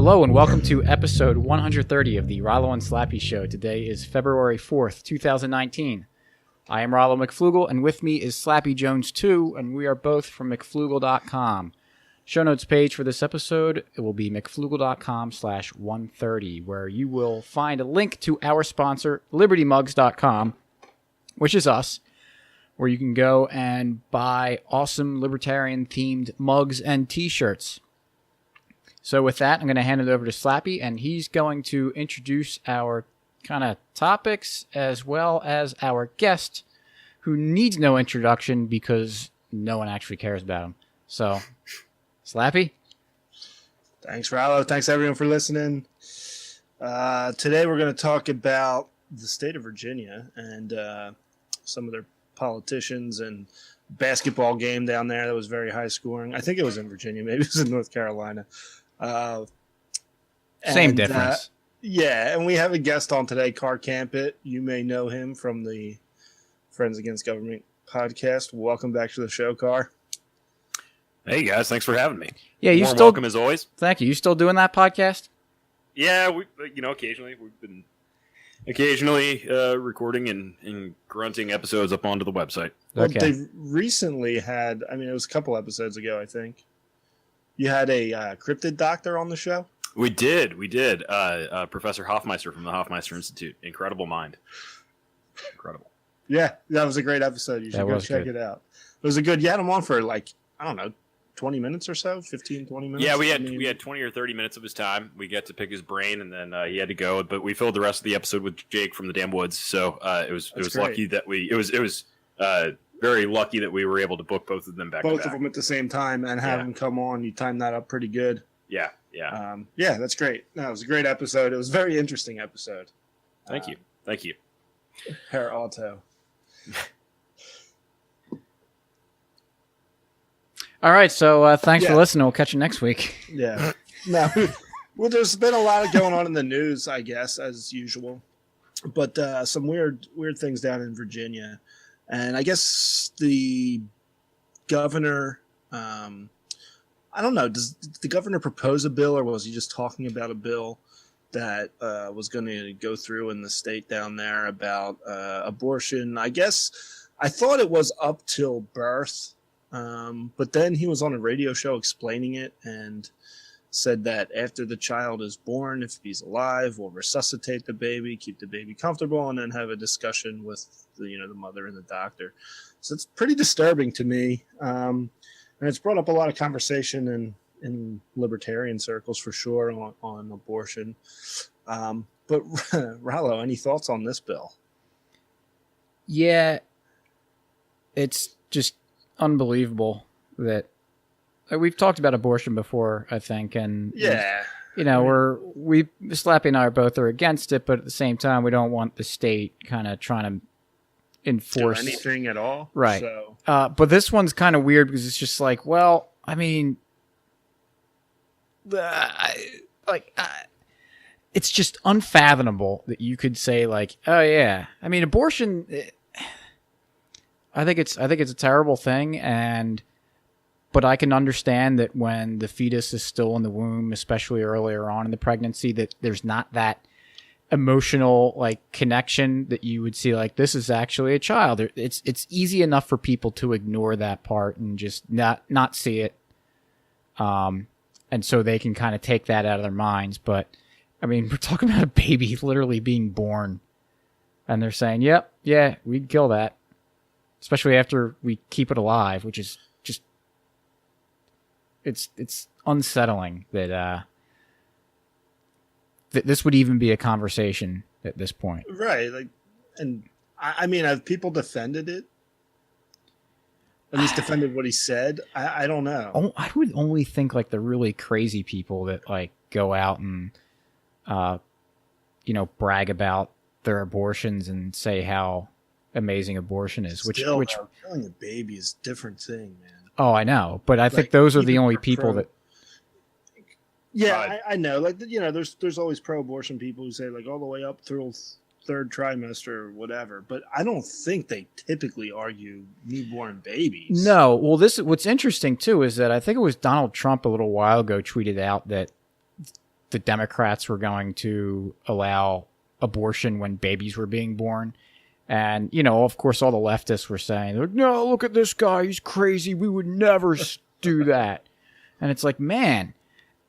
Hello and welcome to episode 130 of the Rollo and Slappy Show. Today is February 4th, 2019. I am Rollo McFlugel, and with me is Slappy Jones 2, and we are both from McFlugel.com. Show notes page for this episode, it will be McFlugel.com/130, where you will find a link to our sponsor, LibertyMugs.com, which is us, where you can go and buy awesome libertarian-themed mugs and t-shirts. So with that, I'm going to hand it over to Slappy, and he's going to introduce our kind of topics as well as our guest, who needs no introduction because no one actually cares about him. So, Slappy? Thanks, Rollo. Thanks, everyone, for listening. Today we're going to talk about the state of Virginia and some of their politicians and basketball game down there that was very high scoring. I think it was in Virginia. Maybe it was in North Carolina. Same difference. Yeah, and we have a guest on today, Car Campit. You may know him from the Friends Against Government podcast. Welcome back to the show, Car. Hey guys, thanks for having me. Yeah, you Warm still welcome as always. Thank you. You still doing that podcast? Yeah, occasionally we've been recording and grunting episodes up onto the website. Well, Okay. they recently had, it was a couple episodes ago, I think. You had a cryptid doctor on the show? We did. Professor Hoffmeister from the Hoffmeister Institute. Incredible mind. Incredible. Yeah, that was a great episode. You should go check it out. It was a good, you had him on for 20 minutes or so, 15, 20 minutes. Yeah, we had 20 or 30 minutes of his time. We got to pick his brain, and then he had to go. But we filled the rest of the episode with Jake from the Damn Woods. So it was great. lucky that very lucky that we were able to book both of them back to Both back. of them at the same time and have them come on. You timed that up pretty good. Yeah. Yeah, that's great. No, it was a great episode. It was a very interesting episode. Thank you. Herr Otto. All right, so thanks for listening. We'll catch you next week. Yeah. Now, well, there's been a lot going on in the news, I guess, as usual. But some weird things down in Virginia. And I guess the governor, I don't know, did the governor propose a bill, or was he just talking about a bill that was going to go through in the state down there about abortion? I guess I thought it was up till birth, but then he was on a radio show explaining it and said that after the child is born, if he's alive, we'll resuscitate the baby, keep the baby comfortable, and then have a discussion with the mother and the doctor. So it's pretty disturbing to me, and it's brought up a lot of conversation in libertarian circles for sure on abortion. But Rollo, any thoughts on this bill? Yeah, it's just unbelievable that we've talked about abortion before, I think, and Yeah. Slappy and I are against it, but at the same time, we don't want the state kind of trying to enforce anything at all, right? So. But this one's kind of weird because it's just like, well, I mean, it's just unfathomable that you could say like, oh yeah, I mean, abortion. I think it's a terrible thing, but I can understand that when the fetus is still in the womb, especially earlier on in the pregnancy, that there's not that emotional connection that you would see this is actually a child. It's easy enough for people to ignore that part and just not see it. And so they can kind of take that out of their minds. But I mean, we're talking about a baby literally being born, and they're saying, "Yep, yeah, we'd kill that," especially after we keep it alive, which is just it's unsettling that that this would even be a conversation at this point. Right. Have people defended it? At least defended what he said? I don't know. I would only think the really crazy people that go out and brag about their abortions and say how amazing abortion is. Still, which killing a baby is a different thing, man. Oh, I know, but I think those are the only people that. Yeah, I know. There's always pro-abortion people who say all the way up through third trimester or whatever, but I don't think they typically argue newborn babies. No, well, what's interesting too is that I think it was Donald Trump a little while ago tweeted out that the Democrats were going to allow abortion when babies were being born. And, you know, of course, all the leftists were saying, no, look at this guy. He's crazy. We would never do that. And it's like, man,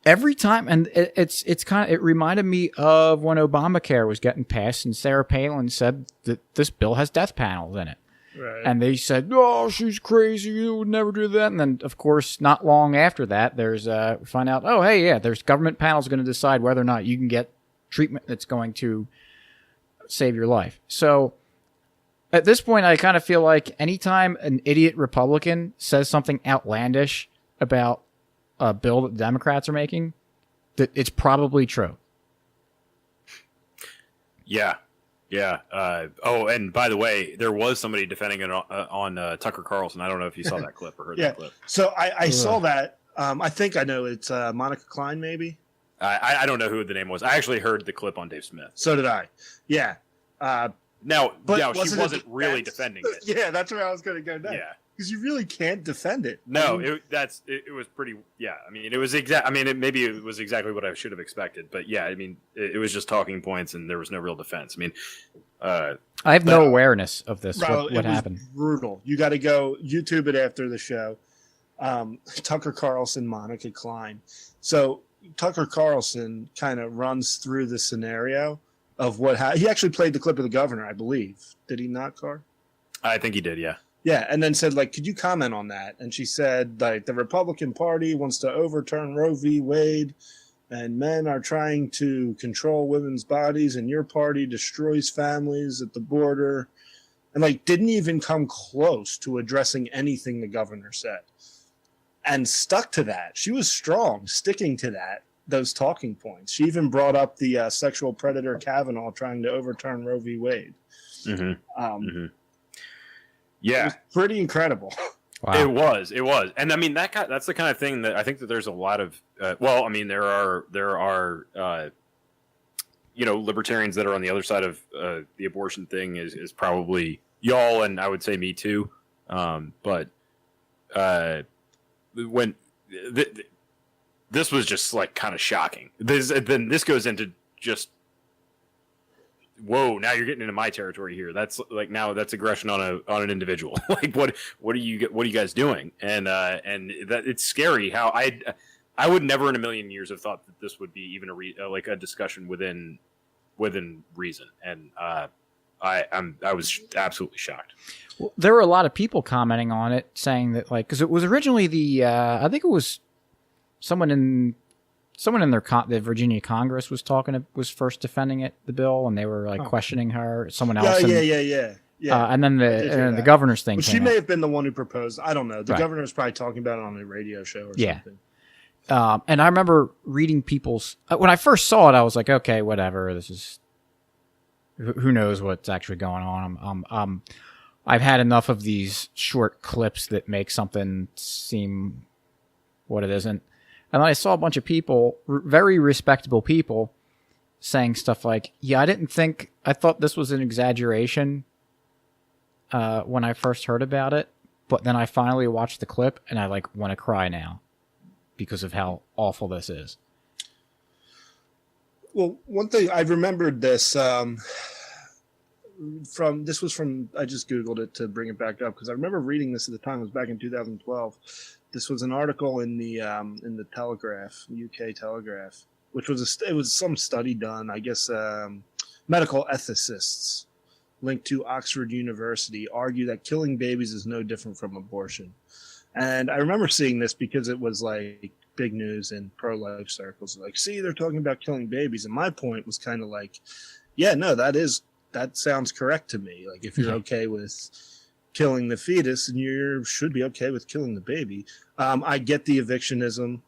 every time. And it reminded me of when Obamacare was getting passed and Sarah Palin said that this bill has death panels in it. Right. And they said, "Oh, she's crazy. You would never do that." And then, of course, not long after that, we find out, oh, hey, yeah, there's government panels going to decide whether or not you can get treatment that's going to save your life. So at this point, I kind of feel like anytime an idiot Republican says something outlandish about a bill that the Democrats are making, that it's probably true. Yeah. Yeah. And by the way, there was somebody defending it on Tucker Carlson. I don't know if you saw that clip or heard that clip. So I saw that. I think I know it's Monica Klein, maybe. I don't know who the name was. I actually heard the clip on Dave Smith. So did I. Yeah. Now, But she wasn't really defending it. Yeah, that's where I was going to go next. Yeah. Because you really can't defend it. No, it was pretty. Yeah, I mean, it was maybe it was exactly what I should have expected, but yeah, I mean, it was just talking points, and there was no real defense. I mean, I have no awareness of this. Bro, what happened? Brutal. You got to go YouTube it after the show. Tucker Carlson, Monica Klein. So Tucker Carlson kind of runs through the scenario of what he actually played the clip of the governor, I believe. Did he not, Carr? I think he did. Yeah. Yeah, and then said, like, could you comment on that? And she said, like, the Republican Party wants to overturn Roe v. Wade, and men are trying to control women's bodies, and your party destroys families at the border. And, like, didn't even come close to addressing anything the governor said. And stuck to that. She was strong, sticking to those talking points. She even brought up the sexual predator Kavanaugh trying to overturn Roe v. Wade. Mm-hmm. Yeah, it was pretty incredible. Wow. It was, and I mean that's the kind of thing that I think that there's a lot of. I mean, there are libertarians that are on the other side of the abortion thing is probably y'all, and I would say me too. But when this was just like kind of shocking. This goes into just. Whoa! Now you're getting into my territory here. That's that's aggression on an individual. Like what are you guys doing? And that it's scary how I would never in a million years have thought that this would be even a discussion within reason. And I was absolutely shocked. Well, there were a lot of people commenting on it, saying that because it was originally I think it was someone in the Virginia Congress was first defending the bill, and they were questioning her. Someone else. Yeah. And then the governor's thing. Well, she may have been the one who proposed. I don't know. The governor was probably talking about it on a radio show or something. And I remember reading people's when I first saw it, I was like, okay, whatever. This is who knows what's actually going on. I've had enough of these short clips that make something seem what it isn't. And then I saw a bunch of people, very respectable people, saying stuff like, yeah, I thought this was an exaggeration when I first heard about it. But then I finally watched the clip and I want to cry now because of how awful this is. Well, one thing I remembered this I just Googled it to bring it back up because I remember reading this at the time. It was back in 2012. This was an article in the Telegraph, UK Telegraph, which was it was some study done, I guess. Medical ethicists linked to Oxford University argue that killing babies is no different from abortion. And I remember seeing this because it was like big news in pro-life circles. Like, see, they're talking about killing babies, and my point was kind of like, yeah, no, that sounds correct to me. Like, if you're okay with killing the fetus, and you should be okay with killing the baby. I get the evictionism.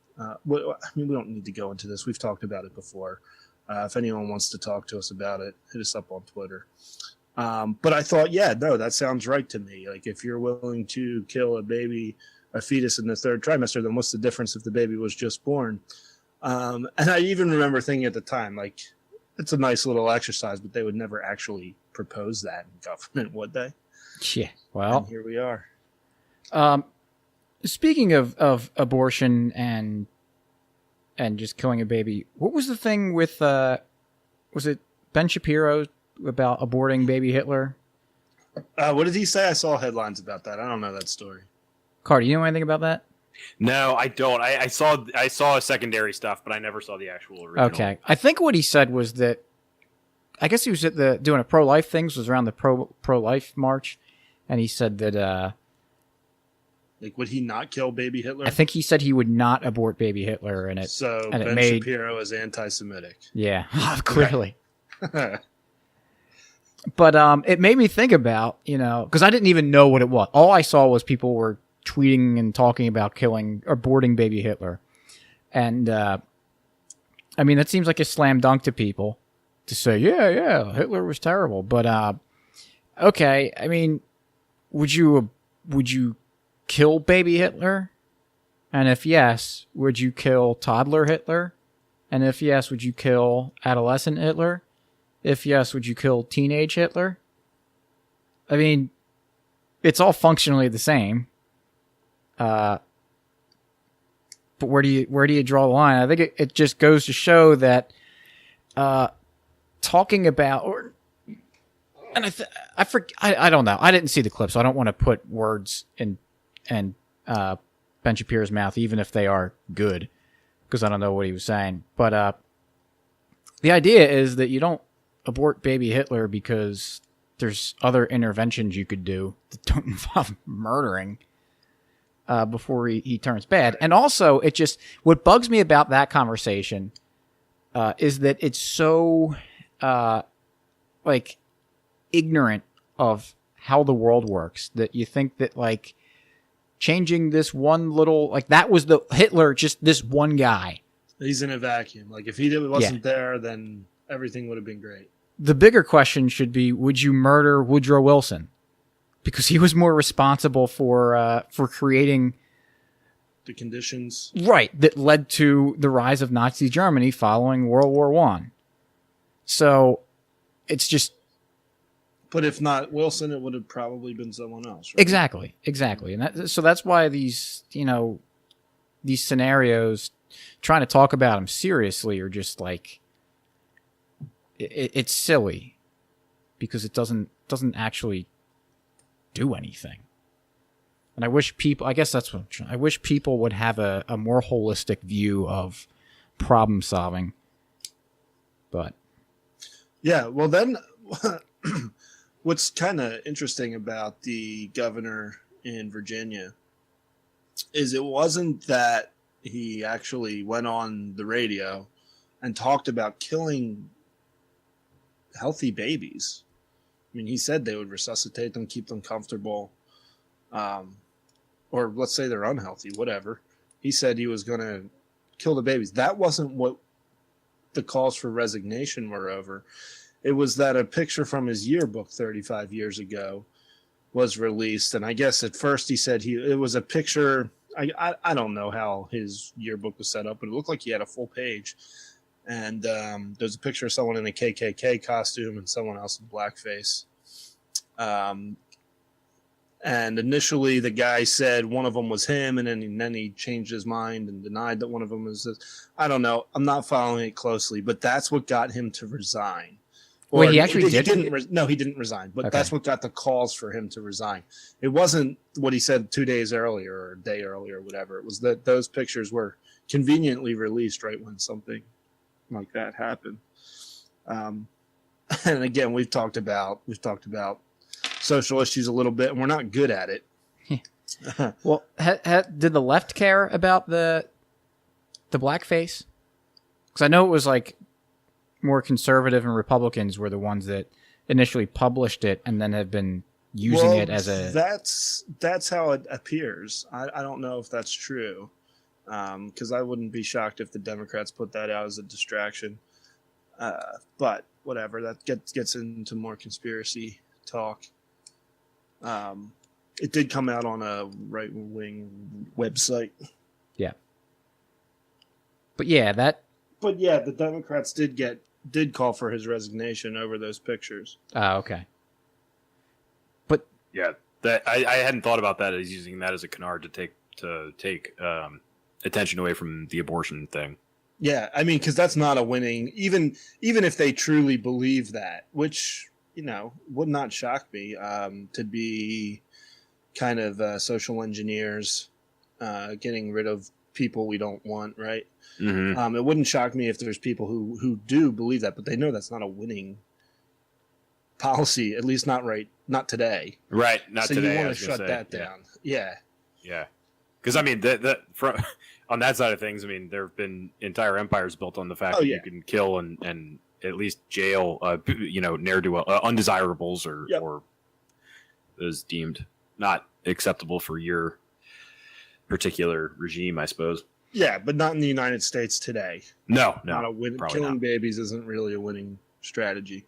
We don't need to go into this. We've talked about it before. If anyone wants to talk to us about it, hit us up on Twitter. But I thought, yeah, no, that sounds right to me. Like, if you're willing to kill a fetus in the third trimester, then what's the difference if the baby was just born? And I even remember thinking at the time, like, it's a nice little exercise, but they would never actually propose that in government, would they? Yeah. Well, and here we are. Speaking of abortion and and just killing a baby. What was the thing with was it Ben Shapiro about aborting baby Hitler? What did he say? I saw headlines about that. I don't know that story. Carter, you know anything about that? No, I don't. I saw secondary stuff, but I never saw the actual original. Okay. I think what he said was that I guess he was at doing a pro-life thing. This was around the pro-life march, and he said that Like, would he not kill baby Hitler? I think he said he would not abort baby Hitler, and it Ben made Shapiro is anti-Semitic. yeah clearly. But it made me think about, because I didn't even know what it was. All I saw was people were tweeting and talking about aborting baby Hitler. And, I mean, that seems like a slam dunk to people to say, yeah, Hitler was terrible. But, okay, I mean, would you kill baby Hitler? And if yes, would you kill toddler Hitler? And if yes, would you kill adolescent Hitler? If yes, would you kill teenage Hitler? I mean, it's all functionally the same. But where do you draw the line? I think it just goes to show that talking about I don't know. I didn't see the clip, so I don't want to put words in Ben Shapiro's mouth, even if they are good, because I don't know what he was saying. But the idea is that you don't abort baby Hitler because there's other interventions you could do that don't involve murdering before he turns bad. And also, what bugs me about that conversation is that it's so ignorant of how the world works that you think that changing this one little that was the Hitler, just this one guy. He's in a vacuum. Like, if he wasn't there, then everything would have been great. The bigger question should be, would you murder Woodrow Wilson? Because he was more responsible for creating the conditions that led to the rise of Nazi Germany following World War I. So it's just. But if not Wilson, it would have probably been someone else. Right? Exactly. And so that's why these scenarios, trying to talk about them seriously, are just it's silly because it doesn't actually do anything. And I wish people, I guess that's what I wish people would have a more holistic view of problem solving. But yeah, well then what's kind of interesting about the governor in Virginia is it wasn't that he actually went on the radio and talked about killing healthy babies. I mean, he said they would resuscitate them, keep them comfortable, or let's say they're unhealthy, whatever. He said he was going to kill the babies. That wasn't what the calls for resignation were over. It was that a picture from his yearbook 35 years ago was released, and I guess at first he said it was a picture. I don't know how his yearbook was set up, but it looked like he had a full page. And there's a picture of someone in a KKK costume and someone else in blackface. And initially the guy said one of them was him, and then he changed his mind and denied that one of them was this. I don't know. I'm not following it closely, but that's what got him to resign. Wait, he actually did? No, he didn't resign, but that's what got the calls for him to resign. It wasn't what he said 2 days earlier or a day earlier or whatever. It was that those pictures were conveniently released right when something like that happened. And again, we've talked about social issues a little bit, and we're not good at it. Well, did the left care about the blackface? Because I know it was more conservative and Republicans were the ones that initially published it and then have been using it as a. That's how it appears. I don't know if that's true. Because I wouldn't be shocked if the Democrats put that out as a distraction. But whatever, that gets into more conspiracy talk. It did come out on a right-wing website. Yeah. But yeah, the Democrats did call for his resignation over those pictures. Oh, okay. But yeah, that I hadn't thought about that as using that as a canard to take attention away from the abortion thing. Yeah, I mean, because that's not a winning. Even if they truly believe that, which would not shock me, to be kind of social engineers, getting rid of people we don't want, right? Mm-hmm. It wouldn't shock me if there's people who do believe that, but they know that's not a winning policy, at least not today. Right, not so today. You want to shut that down. Yeah. Because I mean, from on that side of things, I mean, there have been entire empires built on the fact that you can kill and at least jail, ne'er do undesirables or those deemed not acceptable for your particular regime, I suppose. Yeah, but not in the United States today. No, not a win. Killing not. babies isn't really a winning strategy.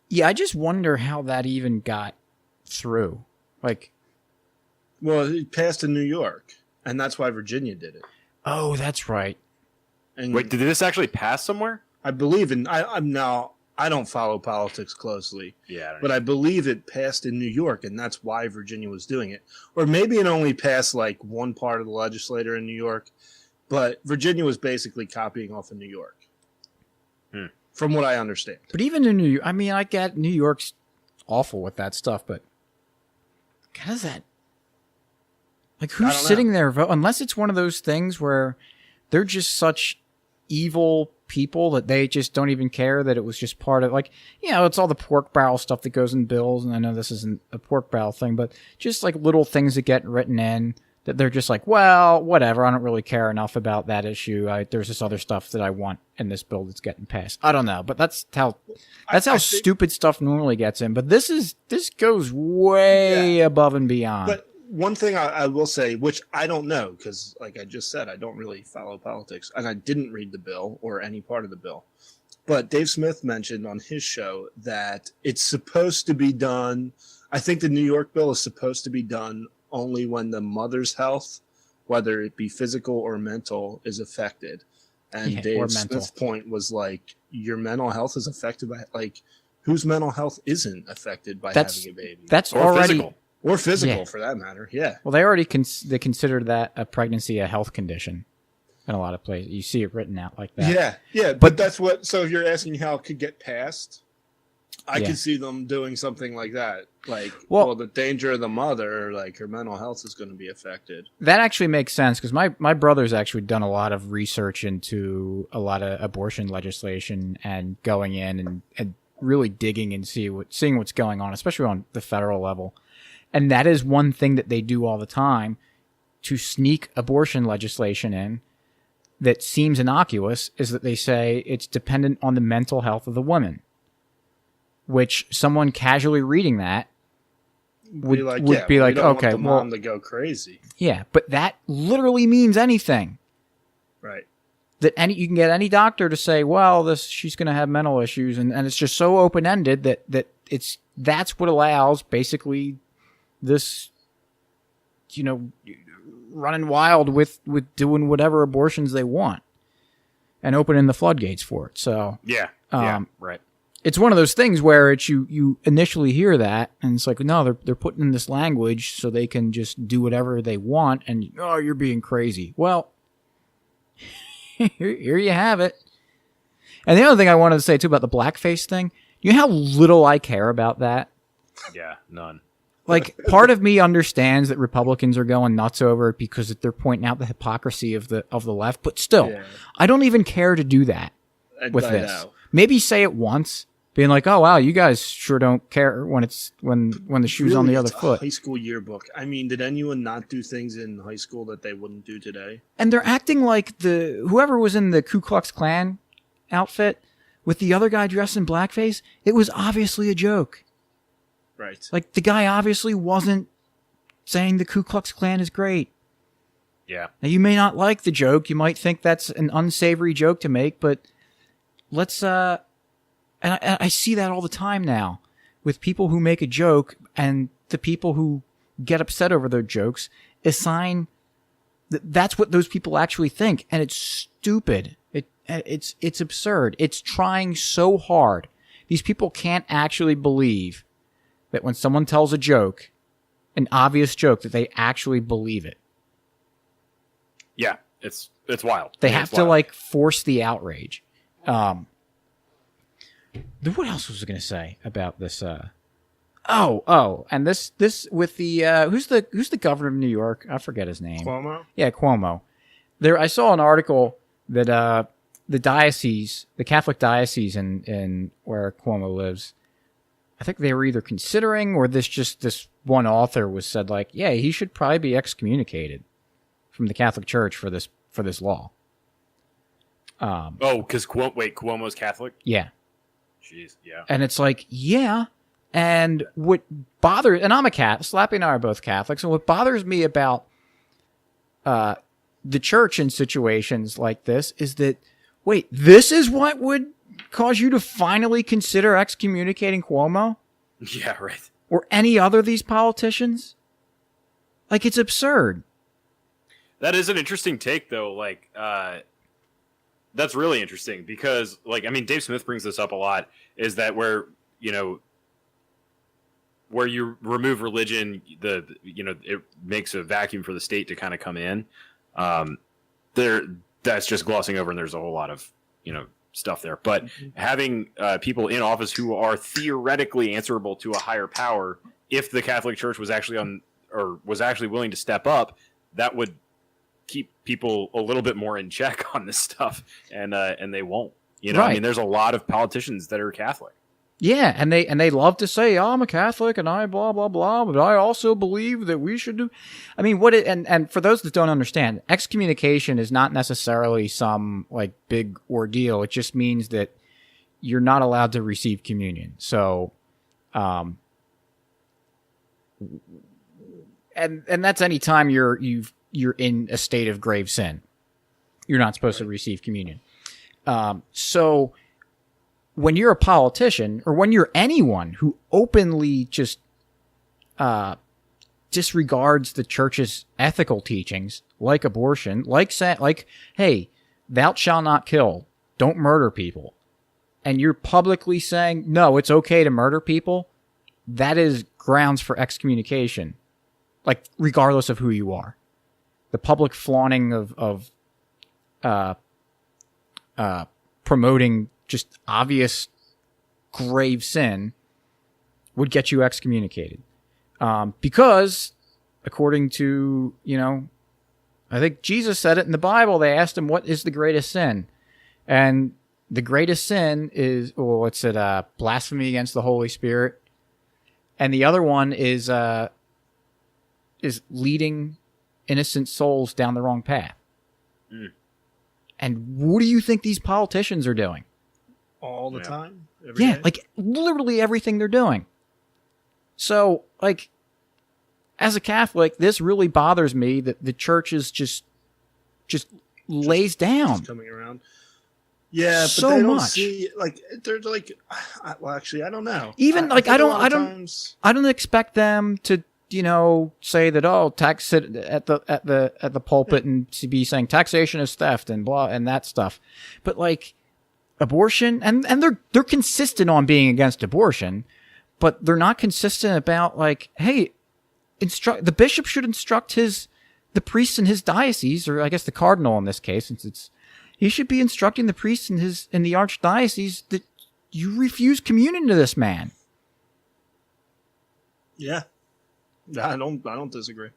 Yeah, I just wonder how that even got through. Well, it passed in New York, and that's why Virginia did it. Oh, that's right. And wait, did this actually pass somewhere? I believe in. I don't follow politics closely. Yeah, but I believe it passed in New York, and that's why Virginia was doing it. Or maybe it only passed like one part of the legislature in New York, but Virginia was basically copying off of New York, from what I understand. But even in New York, I mean, I get New York's awful with that stuff, but how does that? Like, who's sitting there unless it's one of those things where they're just such evil people that they just don't even care that it was just part of, it's all the pork barrel stuff that goes in bills, and I know this isn't a pork barrel thing, but just like little things that get written in that they're just like, well, whatever, I don't really care enough about that issue. There's this other stuff that I want in this bill that's getting passed. I don't know, but that's how stupid stuff normally gets in. But this goes way above and beyond. But one thing I will say, which I don't know, because like I just said, I don't really follow politics, and I didn't read the bill or any part of the bill. But Dave Smith mentioned on his show that it's supposed to be done. I think the New York bill is supposed to be done only when the mother's health, whether it be physical or mental, is affected. And Dave Smith's point was like, your mental health is affected by, whose mental health isn't affected by having a baby? That's already physical. Or physical, for that matter. Yeah. Well, they already they consider that a pregnancy a health condition in a lot of places. You see it written out like that. Yeah, yeah. But that's what. So if you're asking how it could get passed, I could see them doing something like that. Well, the danger of the mother, her mental health is going to be affected. That actually makes sense because my brother's actually done a lot of research into a lot of abortion legislation and going in and really digging and seeing what's going on, especially on the federal level. And that is one thing that they do all the time to sneak abortion legislation in that seems innocuous, is that they say it's dependent on the mental health of the woman, which someone casually reading that would be like, okay, the mom to go crazy. Yeah, but that literally means anything. Right. That you can get any doctor to say, well, she's going to have mental issues, and it's just so open-ended that that's what allows basically this, running wild with doing whatever abortions they want and opening the floodgates for it. So right. It's one of those things where you initially hear that and it's like, no, they're putting in this language so they can just do whatever they want, and you're being crazy. Well, here you have it. And the other thing I wanted to say too about the blackface thing, you know how little I care about that? Yeah, none. Part of me understands that Republicans are going nuts over it because they're pointing out the hypocrisy of the left, but still, I don't even care to do that with this. Know. Maybe say it once, being like, "Oh wow, you guys sure don't care when the shoe's really, on the other foot." High school yearbook. I mean, did anyone not do things in high school that they wouldn't do today? And they're acting like whoever was in the Ku Klux Klan outfit with the other guy dressed in blackface. It was obviously a joke. Right. The guy obviously wasn't saying the Ku Klux Klan is great. Yeah. Now, you may not like the joke. You might think that's an unsavory joke to make, but let's, and I see that all the time now with people who make a joke, and the people who get upset over their jokes assign that's what those people actually think. And it's stupid. It's absurd. It's trying so hard. These people can't actually believe that when someone tells a joke, an obvious joke, that they actually believe it. Yeah. It's wild. They I mean, have it's to wild. like force the outrage. What else was I going to say about this? And this with the who's the governor of New York? I forget his name. Cuomo. Yeah, Cuomo. I saw an article that the Catholic diocese in where Cuomo lives, I think they were either considering, or this one author was said like, yeah, he should probably be excommunicated from the Catholic Church for this law. Because Cuomo's Catholic. Yeah. Jeez, yeah. And it's like, yeah. And what bothers, and I'm a Catholic, Slappy and I are both Catholics, and what bothers me about the church in situations like this is that, wait, this is what would cause you to finally consider excommunicating Cuomo? Yeah, right. Or any other of these politicians? Like, it's absurd. That is an interesting take, though. Like, that's really interesting because, like, I mean, Dave Smith brings this up a lot, is that where you remove religion, it makes a vacuum for the state to kind of come in. That's just glossing over, and there's a whole lot of, stuff there. But having people in office who are theoretically answerable to a higher power, if the Catholic Church was actually willing to step up, that would keep people a little bit more in check on this stuff, and they won't. Right. I mean, there's a lot of politicians that are Catholic. Yeah, and they love to say, oh, I'm a Catholic and I blah blah blah, but I also believe that we should do. I mean, and for those that don't understand, excommunication is not necessarily some like big ordeal. It just means that you're not allowed to receive communion. So, and that's any time you're in a state of grave sin. You're not supposed to receive communion. So when you're a politician, or when you're anyone who openly just disregards the church's ethical teachings, like abortion, like hey, thou shalt not kill, don't murder people, and you're publicly saying, no, it's okay to murder people, that is grounds for excommunication, like regardless of who you are. The public flaunting of promoting just obvious grave sin would get you excommunicated. Because, according to, I think Jesus said it in the Bible, they asked him, what is the greatest sin? And the greatest sin is, blasphemy against the Holy Spirit. And the other one is leading innocent souls down the wrong path. Mm. And what do you think these politicians are doing? All the time? Every day? Like literally everything they're doing. So, like, as a Catholic, this really bothers me that the church is just lays down. Just coming around. Yeah, but so they don't much. see, like, they're like, well, actually, I don't know. Even I don't expect them to, say that, tax it at the pulpit and to be saying taxation is theft and blah and that stuff. But like abortion, and they're consistent on being against abortion, but they're not consistent about like, hey, the bishop should instruct the priests in his diocese, or I guess the cardinal in this case, since he should be instructing the priests in the archdiocese that you refuse communion to this man. Yeah. I don't disagree.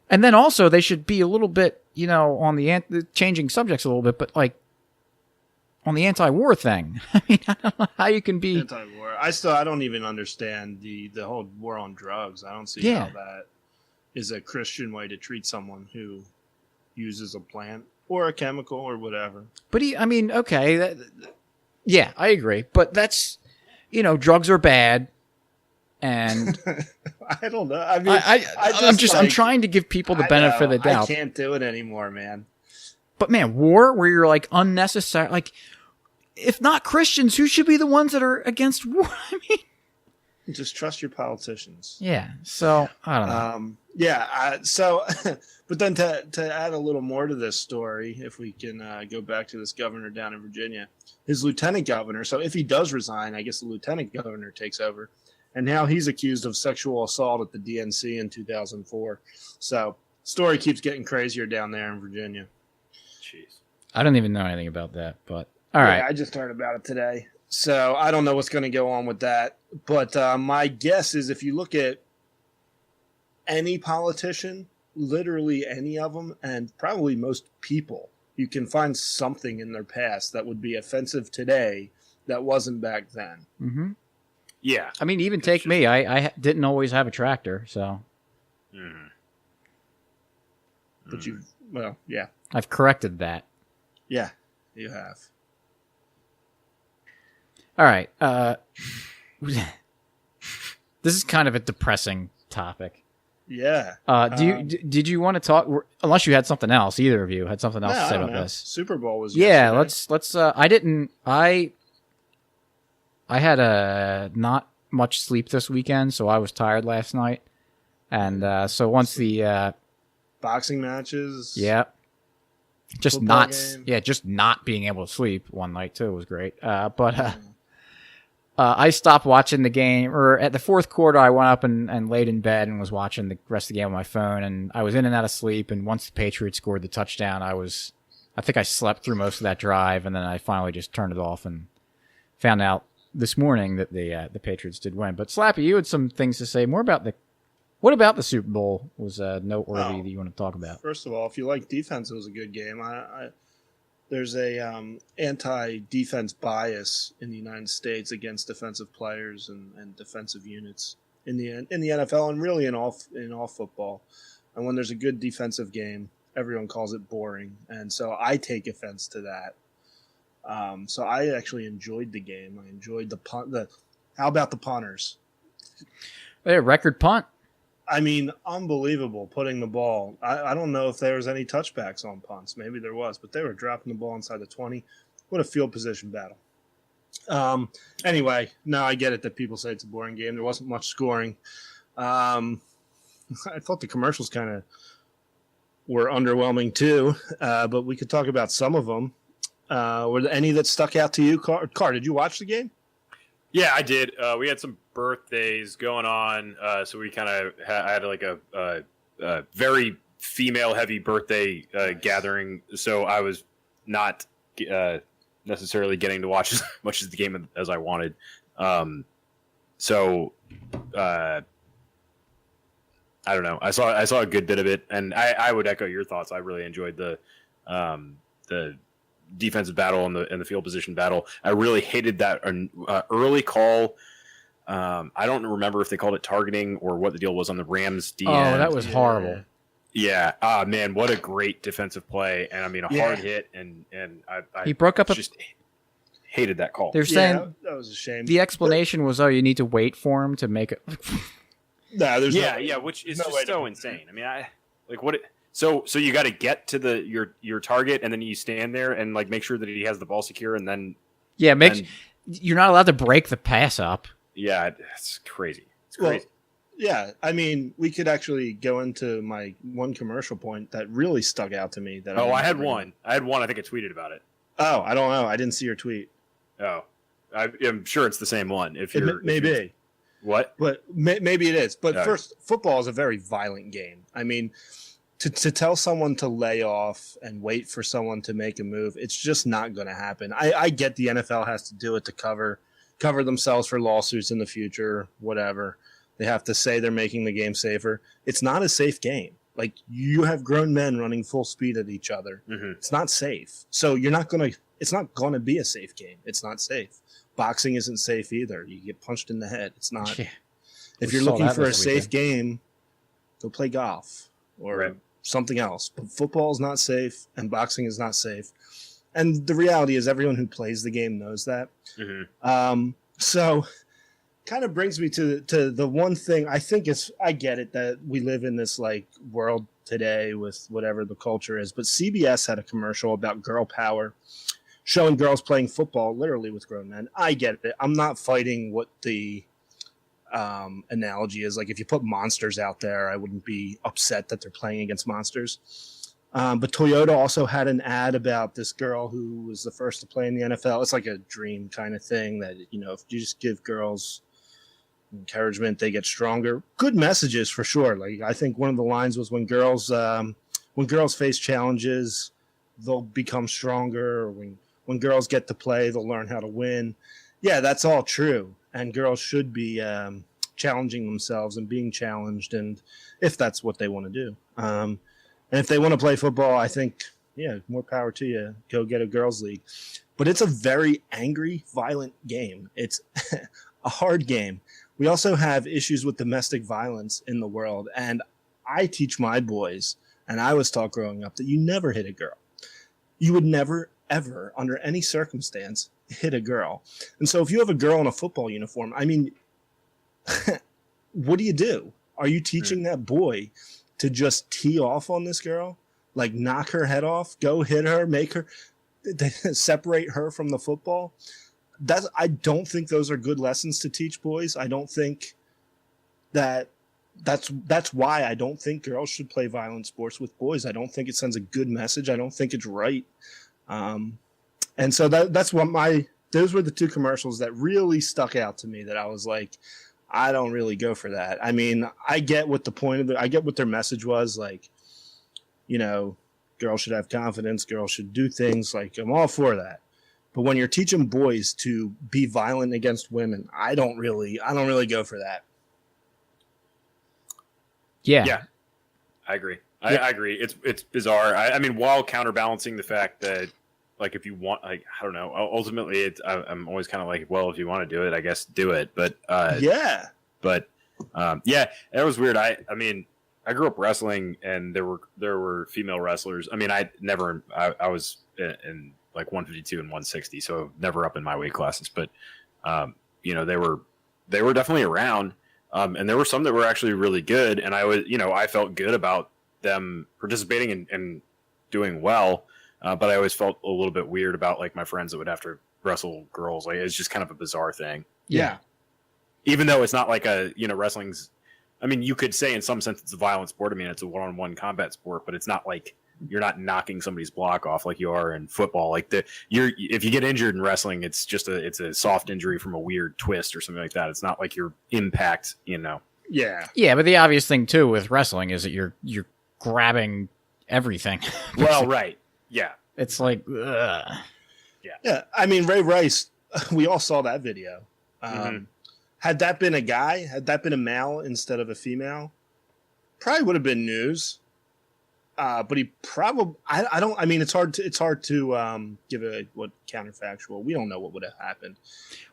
And then also they should be a little bit, on the changing subjects a little bit, but like on the anti-war thing. I mean, I don't know how you can be anti-war. I don't even understand the whole war on drugs. I don't see how that is a Christian way to treat someone who uses a plant or a chemical or whatever. But okay, I agree. But that's, drugs are bad. And I don't know. I mean, I'm trying to give people the benefit of the doubt. I can't do it anymore, man. But man, war where you're like unnecessary, like if not Christians, who should be the ones that are against war? I mean, just trust your politicians. Yeah. So I don't know. So, but then to add a little more to this story, if we can go back to this governor down in Virginia, his lieutenant governor. So if he does resign, I guess the lieutenant governor takes over. And now he's accused of sexual assault at the DNC in 2004. So story keeps getting crazier down there in Virginia. jeez. I don't even know anything about that, but all right. Yeah, I just heard about it today. So I don't know what's going to go on with that. But my guess is if you look at any politician, literally any of them, and probably most people, you can find something in their past that would be offensive today that wasn't back then. Mm-hmm. Yeah. I mean, even take me. I didn't always have a tractor, so But you, well, yeah. I've corrected that. Yeah, you have. All right. This is kind of a depressing topic. Yeah. Did you want to talk? Unless you had something else, either of you had something else to say about this. Super Bowl was Yeah, yesterday. let's. I had not much sleep this weekend, so I was tired last night, and so once the Boxing matches. just Football not game. just not being able to sleep one night too was great. I stopped watching the game, or at the fourth quarter, I went up and laid in bed and was watching the rest of the game on my phone, and I was in and out of sleep. And once the Patriots scored the touchdown, I think I slept through most of that drive, and then I finally just turned it off and found out this morning that the Patriots did win. But Slappy, you had some things to say more about what about the Super Bowl was noteworthy that you want to talk about? First of all, if you like defense, it was a good game. There's a anti-defense bias in the United States against defensive players and defensive units in the NFL and really in all football. And when there's a good defensive game, everyone calls it boring, and so I take offense to that. So I actually enjoyed the game. I enjoyed the punt. How about the punters? Hey, record punt. I mean, unbelievable putting the ball. I don't know if there was any touchbacks on punts. Maybe there was, but they were dropping the ball inside the 20. What a field position battle. Anyway, now I get it that people say it's a boring game. There wasn't much scoring. I thought the commercials kind of were underwhelming too, but we could talk about some of them. Were there any that stuck out to you? Car, did you watch the game? Yeah, I did. We had some birthdays going on, so we kind of had like a very female-heavy birthday gathering. So I was not necessarily getting to watch as much of the game as I wanted. So I don't know. I saw a good bit of it, and I would echo your thoughts. I really enjoyed the defensive battle and the field position battle. I really hated that early call. I don't remember if they called it targeting or what the deal was on the Rams DN. Oh, that was horrible. Yeah. Man, what a great defensive play. And I mean, hard hit. And I He broke up just hated that call. They're saying that was a shame. the explanation was, you need to wait for him to make it. No, there's which is no just way to so do insane. I mean, So you got to get to your target, and then you stand there and like make sure that he has the ball secure, and then You're not allowed to break the pass up. yeah, it's crazy. It's crazy. Well, yeah, I mean, we could actually go into my one commercial point that really stuck out to me. I had one. I think I tweeted about it. Oh, I don't know. I didn't see your tweet. Oh, I'm sure it's the same one. Maybe. What? But maybe it is. But No. first, football is a very violent game. I mean, to tell someone to lay off and wait for someone to make a move, it's just not going to happen. I get the NFL has to do it to cover themselves for lawsuits in the future, whatever. They have to say they're making the game safer. It's not a safe game. Like, you have grown men running full speed at each other. Mm-hmm. It's not safe. So it's not going to be a safe game. It's not safe. Boxing isn't safe either. You get punched in the head. It's not. Yeah. If We you're saw looking that for a this safe weekend. game, go play golf or something else. But football is not safe and boxing is not safe. And the reality is everyone who plays the game knows that. Mm-hmm. So kind of brings me to the one thing I think I get it that we live in this like world today with whatever the culture is, but CBS had a commercial about girl power, showing girls playing football literally with grown men. I get it. I'm not fighting what the analogy is. Like, if you put monsters out there, I wouldn't be upset that they're playing against monsters. But Toyota also had an ad about this girl who was the first to play in the NFL. It's like a dream kind of thing that, if you just give girls encouragement, they get stronger. Good messages for sure. Like, I think one of the lines was when girls face challenges, they'll become stronger. Or when girls get to play, they'll learn how to win. Yeah, that's all true. And girls should be challenging themselves and being challenged, and if that's what they want to do. And if they want to play football, I think, yeah, more power to you. Go get a girls' league. But it's a very angry, violent game. It's a hard game. We also have issues with domestic violence in the world. And I teach my boys, and I was taught growing up, that you never hit a girl. You would never, ever, under any circumstance, hit a girl. And so if you have a girl in a football uniform, I mean, what do you do? Are you teaching that boy to just tee off on this girl? Like knock her head off, go hit her, make her separate her from the football? I don't think those are good lessons to teach boys. I don't think that's why I don't think girls should play violent sports with boys. I don't think it sends a good message. I don't think it's right. And so that's what those were the two commercials that really stuck out to me, that I was like, I don't really go for that. I mean, I get what the point of I get what their message was. Like, you know, girls should have confidence. Girls should do things. Like, I'm all for that. But when you're teaching boys to be violent against women, I don't really go for that. Yeah, I agree. I agree. It's bizarre. I mean, while counterbalancing the fact that, like, if you want, like, I don't know, ultimately, I'm always kind of like, well, if you want to do it, I guess do it. But yeah, it was weird. I mean, I grew up wrestling, and there were female wrestlers. I mean, I was in like 152 and 160, so never up in my weight classes. But you know, they were definitely around, and there were some that were actually really good, and I felt good about them participating and doing well. But I always felt a little bit weird about, like, my friends that would have to wrestle girls. Like, it's just kind of a bizarre thing. Yeah. Even though it's not like wrestling's, I mean, you could say in some sense it's a violent sport. I mean, it's a one-on-one combat sport, but it's not like you're not knocking somebody's block off like you are in football. Like, if you get injured in wrestling, it's just it's a soft injury from a weird twist or something like that. It's not like your impact, Yeah. Yeah, but the obvious thing too with wrestling is that you're grabbing everything. Well, right. Yeah. It's like, ugh. Yeah. I mean, Ray Rice, we all saw that video. Had that been a guy, had that been a male instead of a female, probably would have been news. But he probably, I mean, it's hard to give a counterfactual. We don't know what would have happened.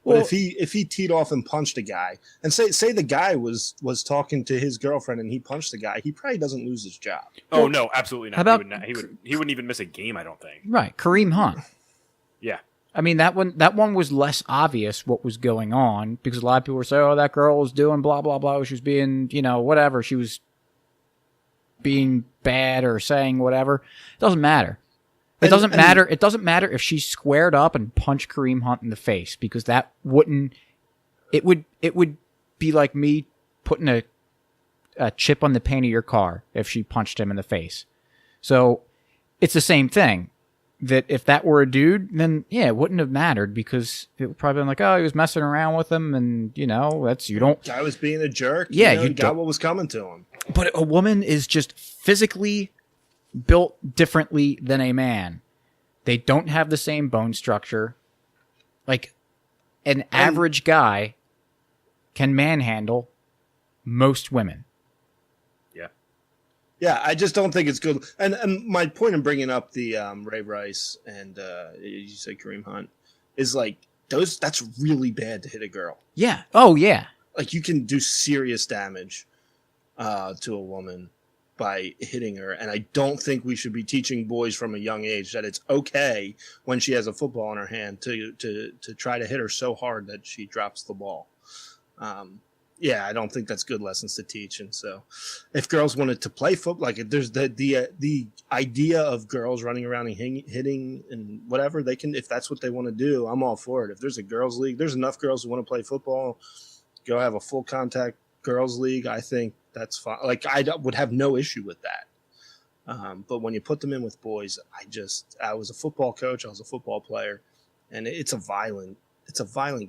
But if he teed off and punched a guy, and say the guy was talking to his girlfriend and he punched the guy, he probably doesn't lose his job. Oh, no, absolutely not. How about, he wouldn't even miss a game, I don't think. Right, Kareem Hunt. Yeah. I mean, that one was less obvious what was going on, because a lot of people were saying, oh, that girl was doing blah, blah, blah. She was being, whatever. She was being bad or saying whatever. It doesn't matter. It doesn't matter. It doesn't matter if she squared up and punched Kareem Hunt in the face, because that wouldn't. It would be like me putting a chip on the paint of your car if she punched him in the face. So it's the same thing. That if that were a dude, then yeah, it wouldn't have mattered, because it would probably been like, oh, he was messing around with him, and guy was being a jerk. Yeah, you got what was coming to him. But a woman is just physically built differently than a man. They don't have the same bone structure. Like, an average guy can manhandle most women. Yeah, I just don't think it's good. And my point in bringing up the Ray Rice and you say Kareem Hunt is, like, that's really bad to hit a girl. Yeah. Oh, yeah. Like, you can do serious damage to a woman by hitting her. And I don't think we should be teaching boys from a young age that it's okay when she has a football in her hand to try to hit her so hard that she drops the ball. Yeah, I don't think that's good lessons to teach. And so if girls wanted to play football, like, if there's the idea of girls running around and hitting and whatever, they can, if that's what they want to do, I'm all for it. If there's a girls league, there's enough girls who want to play football, go have a full contact girls league. I think that's fine. Like, I would have no issue with that. But when you put them in with boys, I was a football coach. I was a football player, and it's a violent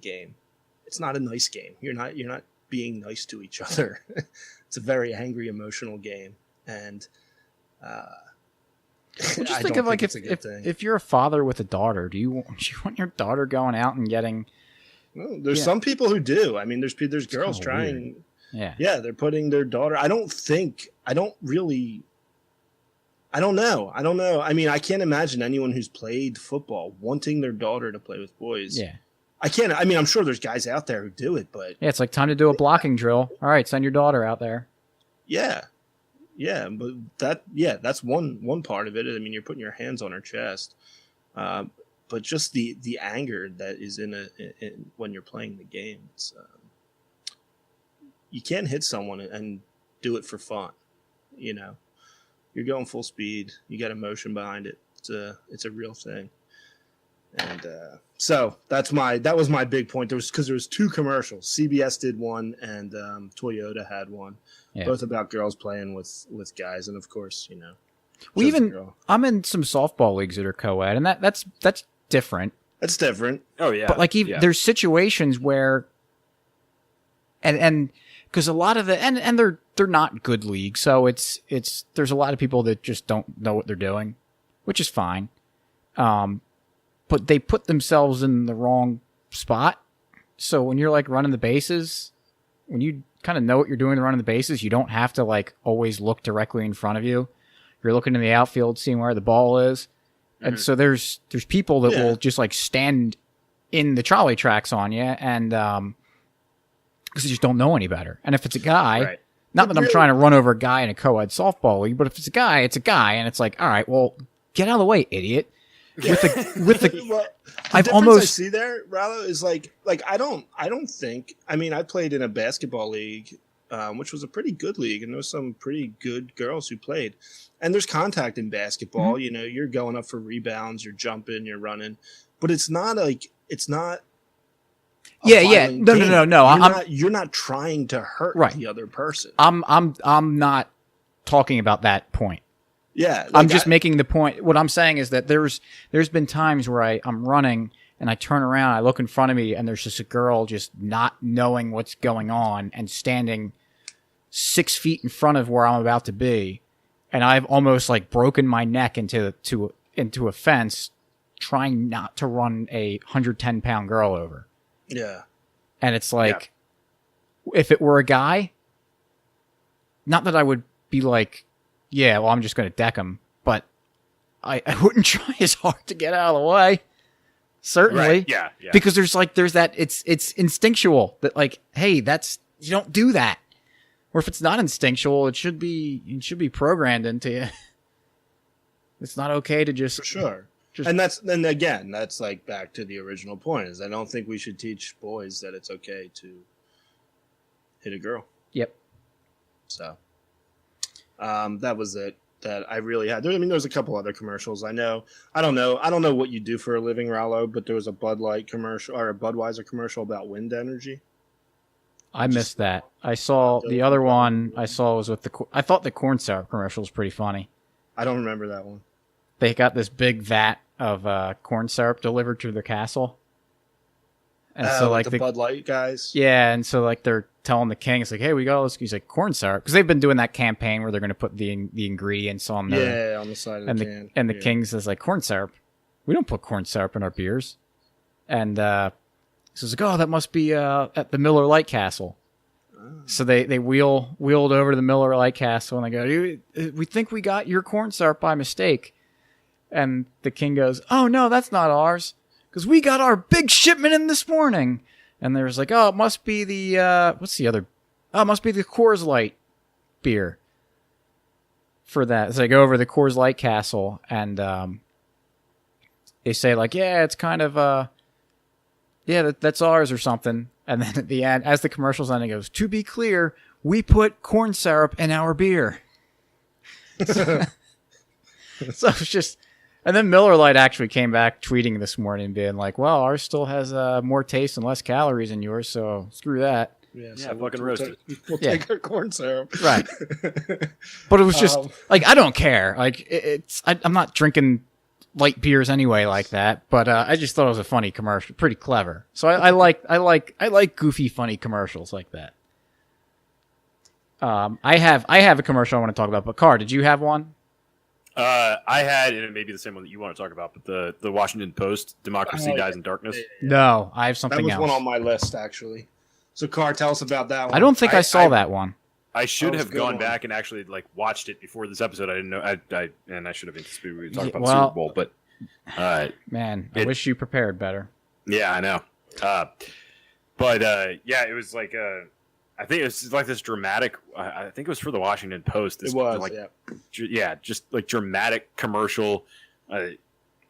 game. It's not a nice game. You're not being nice to each other. It's a very angry, emotional game. And Well, just I think don't of like it's a good thing. if you're a father with a daughter, do you want your daughter going out and getting? Well, there's Yeah. some people who do. I mean, there's girls kinda trying. Yeah. Yeah, they're putting their daughter. I don't know. I mean, I can't imagine anyone who's played football wanting their daughter to play with boys. Yeah. I can't. I mean, I'm sure there's guys out there who do it, but Yeah. It's like time to do a blocking drill. All right, send your daughter out there. yeah, but that's one part of it. I mean, you're putting your hands on her chest, but just the anger that is in when you're playing the game. It's, you can't hit someone and do it for fun. You know, you're going full speed. You got emotion behind it. It's a real thing. And so that was my big point. There was two commercials. CBS did one, and Toyota had one, both about girls playing with guys, and of course, you know, I'm in some softball leagues that are co-ed, and that's different. That's different. Oh yeah, But like there's situations where, and because a lot of and they're not good leagues, so it's there's a lot of people that just don't know what they're doing, which is fine. But they put themselves in the wrong spot. So when you're like running the bases, when you kind of know what you're doing to running the bases, you don't have to like always look directly in front of you. You're looking in the outfield, seeing where the ball is. And so there's people that will just like stand in the trolley tracks on you, and because they just don't know any better. And if it's a guy, not that I'm trying to run over a guy in a co-ed softball league, but if it's a guy, and it's like, all right, well, get out of the way, idiot. With the well, I've difference almost I see there, Rallo, is like I don't think. I mean, I played in a basketball league, which was a pretty good league, and there was some pretty good girls who played. And there's contact in basketball. Mm-hmm. You know, you're going up for rebounds, you're jumping, you're running, but it's not. No. You're not trying to hurt the other person. I'm not talking about that point. Yeah, like I'm just making the point. What I'm saying is that there's been times where I'm running and I turn around, I look in front of me, and there's just a girl just not knowing what's going on and standing 6 feet in front of where I'm about to be, and I've almost like broken my neck into a fence trying not to run a 110-pound girl over. Yeah, and it's like, if it were a guy, not that I would be like, yeah, well, I'm just going to deck him, but I wouldn't try as hard to get out of the way. Certainly. Right. Yeah. Because there's that, it's instinctual that like, hey, you don't do that. Or if it's not instinctual, it should be programmed into you. It's not okay to just. For sure. And that's like back to the original point, is I don't think we should teach boys that it's okay to hit a girl. Yep. So. That was it that I really had. There's a couple other commercials. I don't know what you do for a living, Rallo, but there was a Bud Light commercial or a Budweiser commercial about wind energy. I missed that. I saw the other one I saw was with I thought the corn syrup commercial was pretty funny. I don't remember that one. They got this big vat of corn syrup delivered to the castle. And so like the Bud Light guys. Yeah, and so like they're telling the king, it's like, hey, we got all this. He's like, corn syrup, because they've been doing that campaign where they're going to put the ingredients on the on the side of the can. And the king says like, corn syrup, we don't put corn syrup in our beers. And he says like, oh, that must be at the Miller Lite Castle. Oh. So they wheeled over to the Miller Lite Castle, and they go, we think we got your corn syrup by mistake. And the king goes, oh no, that's not ours, because we got our big shipment in this morning. And there's like, oh, it must be the, what's the other? Oh, it must be the Coors Light beer for that. So they go over to the Coors Light Castle, and they say like, yeah, it's kind of, that's ours or something. And then at the end, as the commercial's ending, it goes, to be clear, we put corn syrup in our beer. So it's just... And then Miller Lite actually came back tweeting this morning being like, well, ours still has more taste and less calories than yours, so screw that. Yeah, fucking roasted. We'll take our corn syrup. Right. But it was just, like, I don't care. Like, I'm not drinking light beers anyway like that, but I just thought it was a funny commercial. Pretty clever. So I like goofy, funny commercials like that. I have a commercial I want to talk about, but Car, did you have one? I had, and it may be the same one that you want to talk about, but the Washington Post, Democracy Dies in Darkness. No, I have That something was else. one on my list, actually. So, Carr, tell us about that one. I don't think I saw that one. I should That was have a good gone one. back and actually like watched it before this episode. I didn't know. And I should have anticipated we would talk Yeah, about well- the Super Bowl, but Man, I wish you prepared better. yeah, I know. Yeah, it was like I think it was like this dramatic. I think it was for the Washington Post. This, It was, like, yeah. just like dramatic commercial,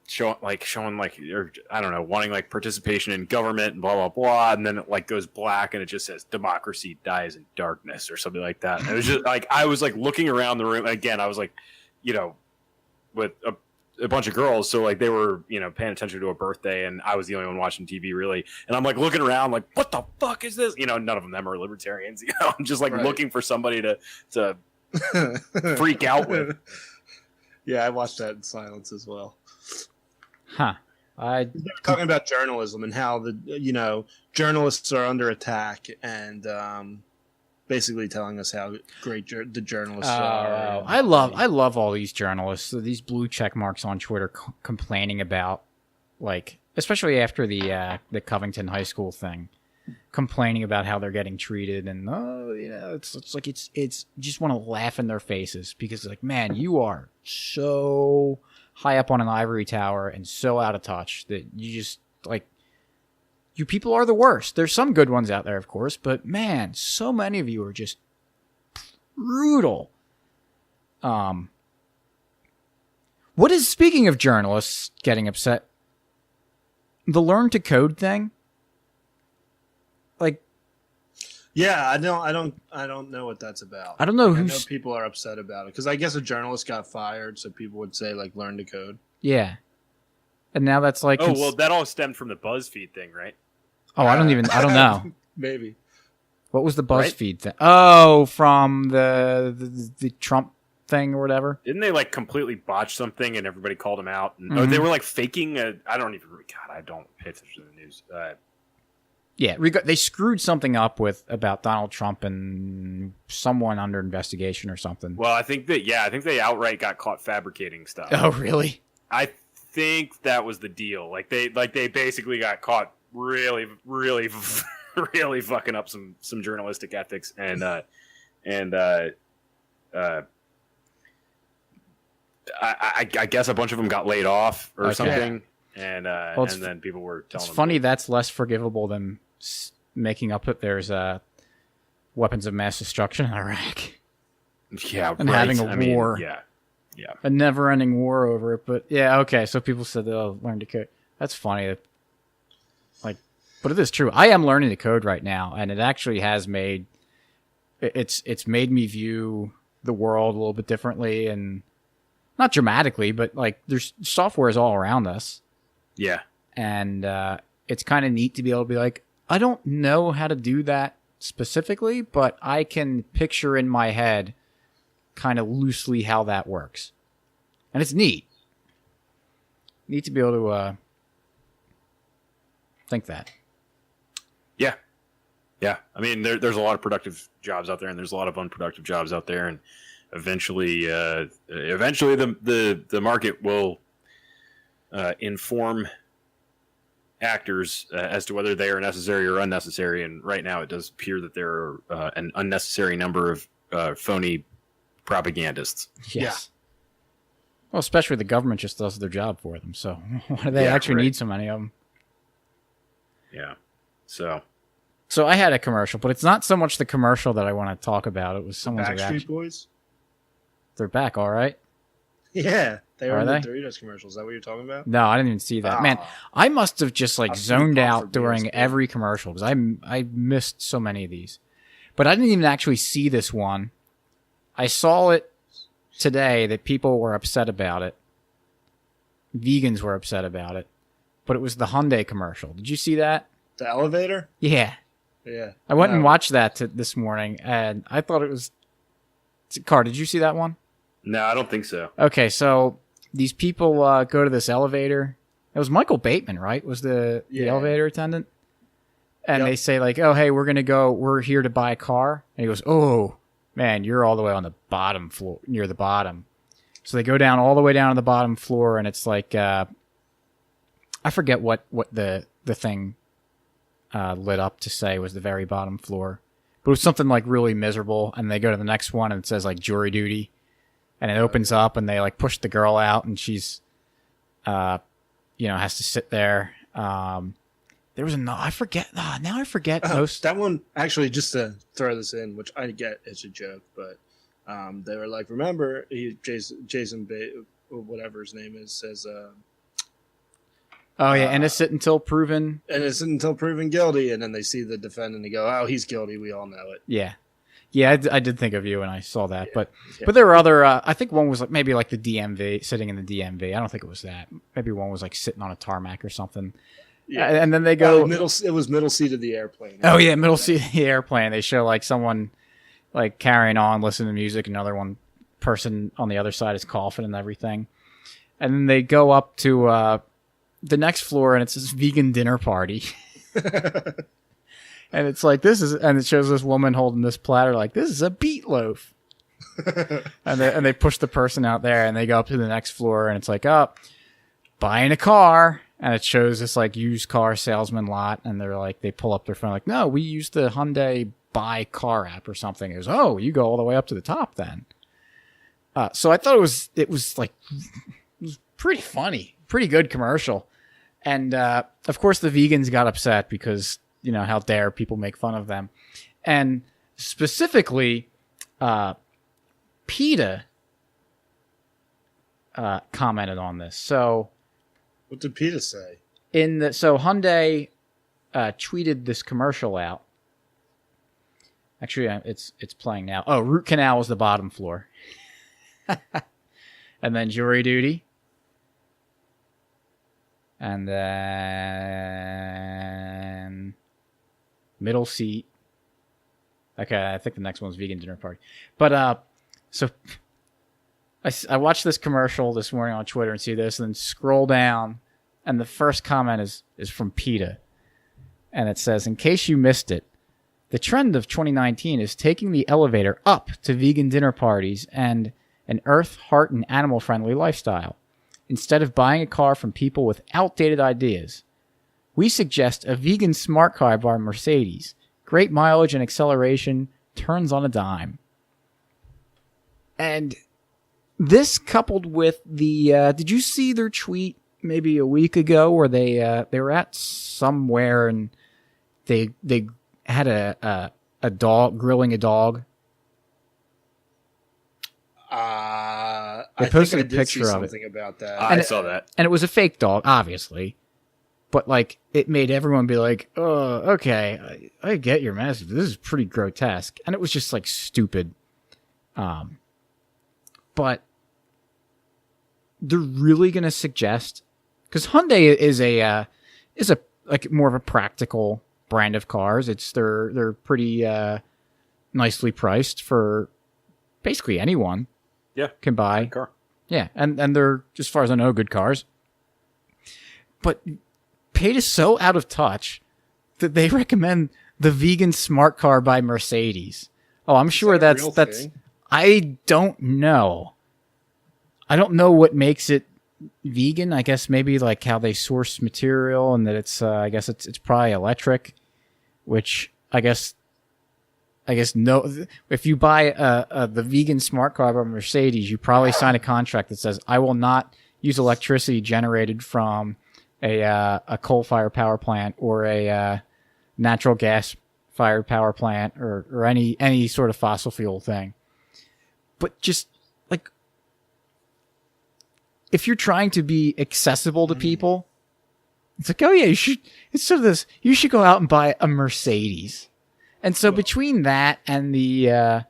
showing like, or I don't know, wanting like participation in government and blah blah blah, and then it like goes black and it just says "Democracy dies in darkness" or something like that. And it was just like I was like looking around the room again. I was like, with a bunch of girls, so like they were paying attention to a birthday, and I was the only one watching TV really, and I'm like looking around like, what the fuck is this? None of them are libertarians. I'm just like Right. looking for somebody to freak out with. Yeah, I watched that in silence as well. Huh. They're talking about journalism and how journalists are under attack, and basically telling us how great the journalists are. I love all these journalists, these blue check marks on Twitter complaining about, like, especially after the Covington High School thing, complaining about how they're getting treated, and it's like it's you just want to laugh in their faces because it's like, man, you are so high up on an ivory tower and so out of touch that you just like. You people are the worst. There's some good ones out there, of course, but man, so many of you are just brutal. What is, speaking of journalists getting upset, the learn to code thing? Like, Yeah, I don't know what that's about. I don't know I know who's, people are upset about it because I guess a journalist got fired, so people would say like learn to code. yeah. And now that's like, Oh well, that all stemmed from the BuzzFeed thing, right? I don't know. Maybe. What was the Right? BuzzFeed thing? Oh, from the Trump thing or whatever. Didn't they like completely botch something and everybody called them out? And, Mhm. they were like faking. I don't even. God, I don't pay attention to the news. Yeah, they screwed something up about Donald Trump and someone under investigation or something. Well, I think they outright got caught fabricating stuff. Oh, really? I think that was the deal. Like they basically got caught really, really, really fucking up some journalistic ethics, and I guess a bunch of them got laid off or Okay. something, and Well, and then people were telling It's them. funny that's less forgivable than making up that there's weapons of mass destruction in Iraq. Yeah, and right. having a I mean, war. yeah. A never-ending war over it. But yeah, okay. So people said they'll learn to code. That's funny. But it is true. I am learning to code right now, and it actually has made it's made me view the world a little bit differently, and not dramatically, but like there's software is all around us, Yeah. and it's kind of neat to be able to be like, I don't know how to do that specifically, but I can picture in my head kind of loosely how that works, and it's neat. Neat to be able to think that. Yeah, I mean, there's a lot of productive jobs out there, and there's a lot of unproductive jobs out there, and eventually the market will inform actors as to whether they are necessary or unnecessary. And right now, it does appear that there are an unnecessary number of phony propagandists. Yes. Well, especially the government just does their job for them. So why do they Yeah, actually right. need so many of them? Yeah, so. So I had a commercial, but it's not so much the commercial that I want to talk about. It was someone's Backstreet reaction. Boys. They're back, all right? Yeah, they were Are in the they? Doritos commercials. Is that what you're talking about? No, I didn't even see that. Man, Ah. I must have just like I'm pretty zoned pumped out for during BSB. every commercial because I missed so many of these. But I didn't even actually see this one. I saw it today that people were upset about it. Vegans were upset about it. But it was the Hyundai commercial. Did you see that? The elevator. Yeah. Yeah, I went and No. watched that this morning, and I thought it was... Car, did you see that one? No, I don't think so. Okay, so these people go to this elevator. It was Michael Bateman, right? Was the Yeah. elevator attendant? And Yep. they say like, "Oh, hey, we're here to buy a car." And he goes, "Oh, man, you're all the way on the bottom floor, near the bottom. So they go down all the way down to the bottom floor, and it's like I forget what the thing lit up to say was the very bottom floor, but it was something like really miserable. And they go to the next one, and it says like jury duty, and it opens up, and they like push the girl out, and she's has to sit there. There was I forget. Now I forget most. That one, actually, just to throw this in, which I get it's a joke, but they were like, remember, Jason or whatever his name is, says, innocent until proven. Innocent until proven guilty. And then they see the defendant and they go, oh, he's guilty. We all know it. Yeah. Yeah, I did think of you when I saw that. But there were other, I think one was like maybe like the DMV, sitting in the DMV. I don't think it was that. Maybe one was like sitting on a tarmac or something. Yeah. And then they go it was middle seat of the airplane. Oh yeah, middle seat of the airplane. They show like someone like carrying on, listening to music, another one person on the other side is coughing and everything. And then they go up to the next floor, and it's this vegan dinner party. And it's like and it shows this woman holding this platter like this is a beet loaf. and they push the person out there, and they go up to the next floor, and it's like, oh, buying a car. And it shows this like used car salesman lot, and they're like, they pull up their phone like, no, we use the Hyundai buy car app or something. It goes, oh, you go all the way up to the top then. So I thought it was pretty funny, pretty good commercial. And of course the vegans got upset because, how dare people make fun of them. And specifically, PETA commented on this. So what did PETA say? So Hyundai tweeted this commercial out. Actually, it's playing now. Oh, root canal is the bottom floor. And then jury duty. And then middle seat. Okay, I think the next one's vegan dinner party. But so I watched this commercial this morning on Twitter and see this, and then scroll down, and the first comment is from PETA. And it says, in case you missed it, the trend of 2019 is taking the elevator up to vegan dinner parties and an earth, heart, and animal-friendly lifestyle. Instead of buying a car from people with outdated ideas, we suggest a vegan smart car by Mercedes. Great mileage and acceleration, turns on a dime. And this coupled with the, did you see their tweet maybe a week ago where they were at somewhere and they had a dog grilling a dog? They posted a picture of it. About that. I saw that, and it was a fake dog, obviously. But like, it made everyone be like, "Oh, okay, I get your message. This is pretty grotesque," and it was just like stupid. But they're really going to suggest, because Hyundai is a like more of a practical brand of cars. They're pretty nicely priced for basically anyone. Yeah, can buy car. Yeah, and they're, as far as I know, good cars. But PETA is so out of touch that they recommend the vegan smart car by Mercedes. Oh, I'm sure that's thing? I don't know. I don't know what makes it vegan. I guess maybe like how they source material, and that it's I guess it's probably electric, which I guess no. If you buy the vegan smart car by Mercedes, you probably sign a contract that says, I will not use electricity generated from a coal-fired power plant or a natural gas-fired power plant or any sort of fossil fuel thing. But just like, if you're trying to be accessible to people, it's like, oh yeah, you should go out and buy a Mercedes. And so between that and the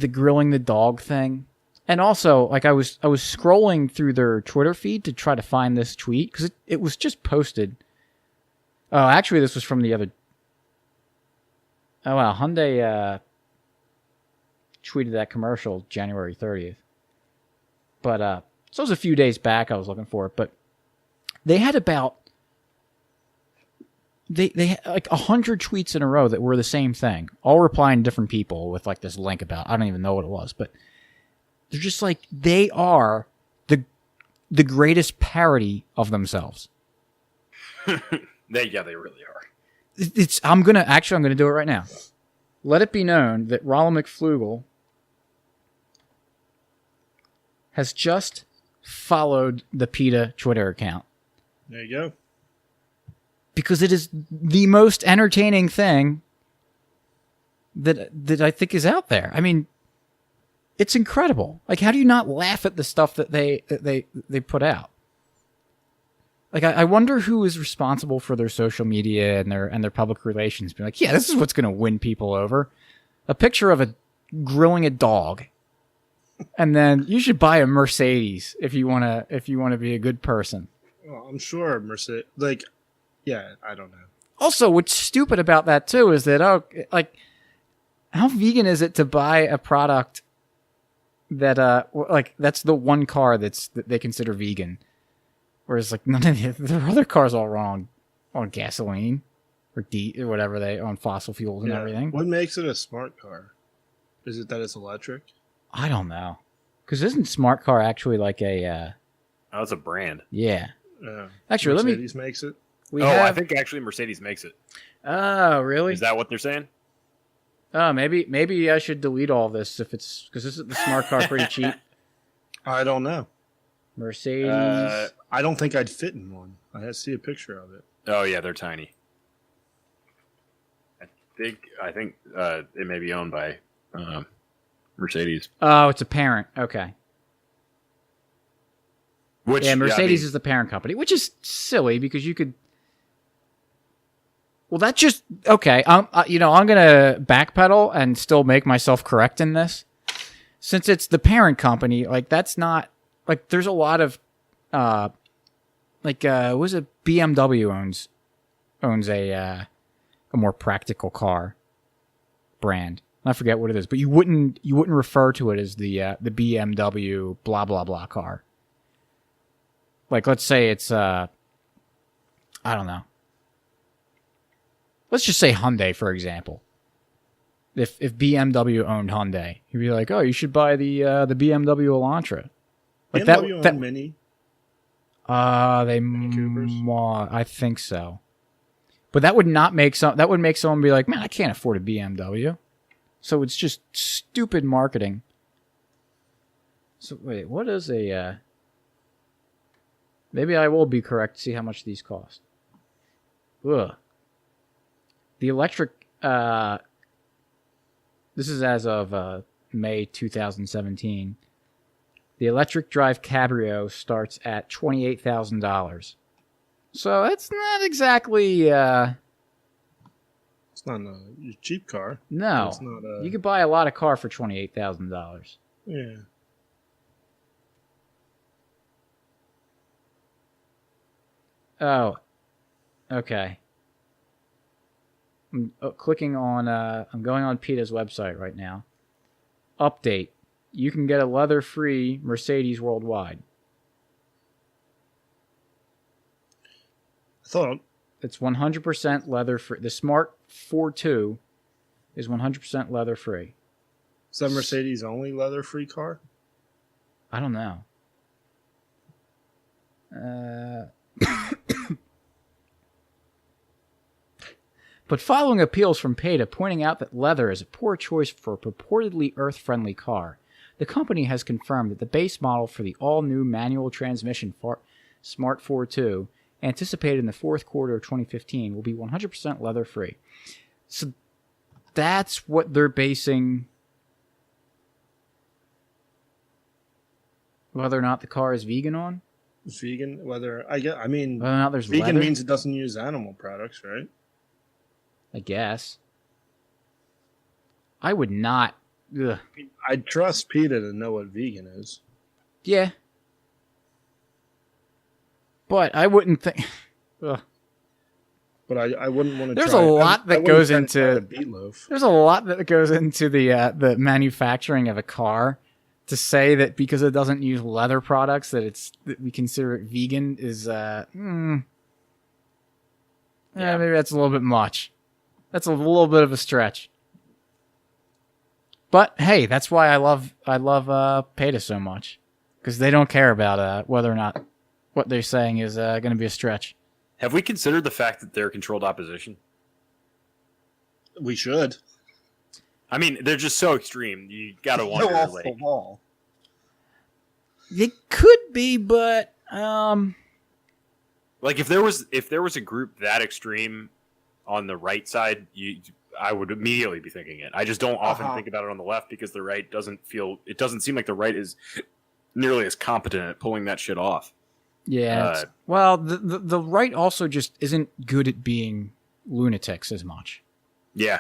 grilling the dog thing, and also like I was scrolling through their Twitter feed to try to find this tweet because it was just posted. Oh, actually, this was from the other. Oh wow, Hyundai tweeted that commercial January 30th. But so it was a few days back. I was looking for it, but they had about. They had like 100 tweets in a row that were the same thing, all replying to different people with like this link about, I don't even know what it was, but They're just like, they are the greatest parody of themselves. They really are. I'm gonna do it right now. Let it be known that Rollo McFlugel has just followed the PETA Twitter account. There you go. Because it is the most entertaining thing that I think is out there. I mean, it's incredible. Like, how do you not laugh at the stuff that they put out? Like, I wonder who is responsible for their social media and their public relations. Being like, yeah, this is what's going to win people over. A picture of a grilling a dog, and then you should buy a Mercedes if you wanna be a good person. Well, I'm sure Mercedes. Like, yeah, I don't know. Also, what's stupid about that too is that how vegan is it to buy a product that that's the one car that they consider vegan, whereas like none of their other cars all wrong on gasoline or or whatever they on fossil fuels and everything. What makes it a smart car? Is it that it's electric? I don't know, because isn't smart car actually like a Oh, it's a brand. yeah. Actually, Mercedes makes it. I think actually Mercedes makes it. Oh, really? Is that what they're saying? Oh, maybe I should delete all this if it's because this is the smart car pretty cheap. I don't know. Mercedes. I don't think I'd fit in one. I had to see a picture of it. Oh yeah, they're tiny. I think it may be owned by Mercedes. Oh, it's a parent. Okay. Which Mercedes is the parent company, which is silly because you could. Well, that just okay. I'm gonna backpedal and still make myself correct in this, since it's the parent company. Like that's not like there's a lot of was it BMW owns a more practical car brand. I forget what it is, but you wouldn't refer to it as the BMW blah blah blah car. Like, let's say it's, I don't know. Let's just say Hyundai, for example. If BMW owned Hyundai, you'd be like, oh, you should buy the BMW Elantra. Like BMW owned Mini. I think so. But that would make someone be like, man, I can't afford a BMW. So it's just stupid marketing. So wait, what is a? Maybe I will be correct to see how much these cost. Ugh. The electric. This is as of May 2017. The electric drive Cabrio starts at $28,000. So it's not exactly. It's not a cheap car. No, it's not you could buy a lot of car for $28,000. Yeah. Oh, okay. I'm clicking on. I'm going on PETA's website right now. Update: you can get a leather-free Mercedes worldwide. I thought It's 100% leather-free. The Smart 42 is 100% leather-free. is that Mercedes only leather-free car? I don't know. But following appeals from PETA pointing out that leather is a poor choice for a purportedly earth-friendly car, the company has confirmed that the base model for the all-new manual transmission Smart 42, anticipated in the fourth quarter of 2015, will be 100% leather-free. So that's what they're basing whether or not the car is vegan on? It's vegan. Whether whether or not there's vegan leather? means it doesn't use animal products, right? I guess. I would not. Ugh. I trust PETA to know what vegan is. Yeah. But I wouldn't think. Ugh. But I wouldn't want to. There's a lot that goes into meatloaf. There's a lot that goes into the manufacturing of a car. To say that because it doesn't use leather products that we consider it vegan is maybe that's a little bit much. That's a little bit of a stretch. But hey, that's why I love PETA so much, because they don't care about whether or not what they're saying is going to be a stretch. Have we considered the fact that they're controlled opposition? We should. I mean, they're just so extreme. You gotta Go wonder. off Like, the wall. It could be, but like if there was a group that extreme on the right side, I would immediately be thinking it. I just don't often think about it on the left because the right doesn't seem like the right is nearly as competent at pulling that shit off. yeah. Well, the right also just isn't good at being lunatics as much. Yeah.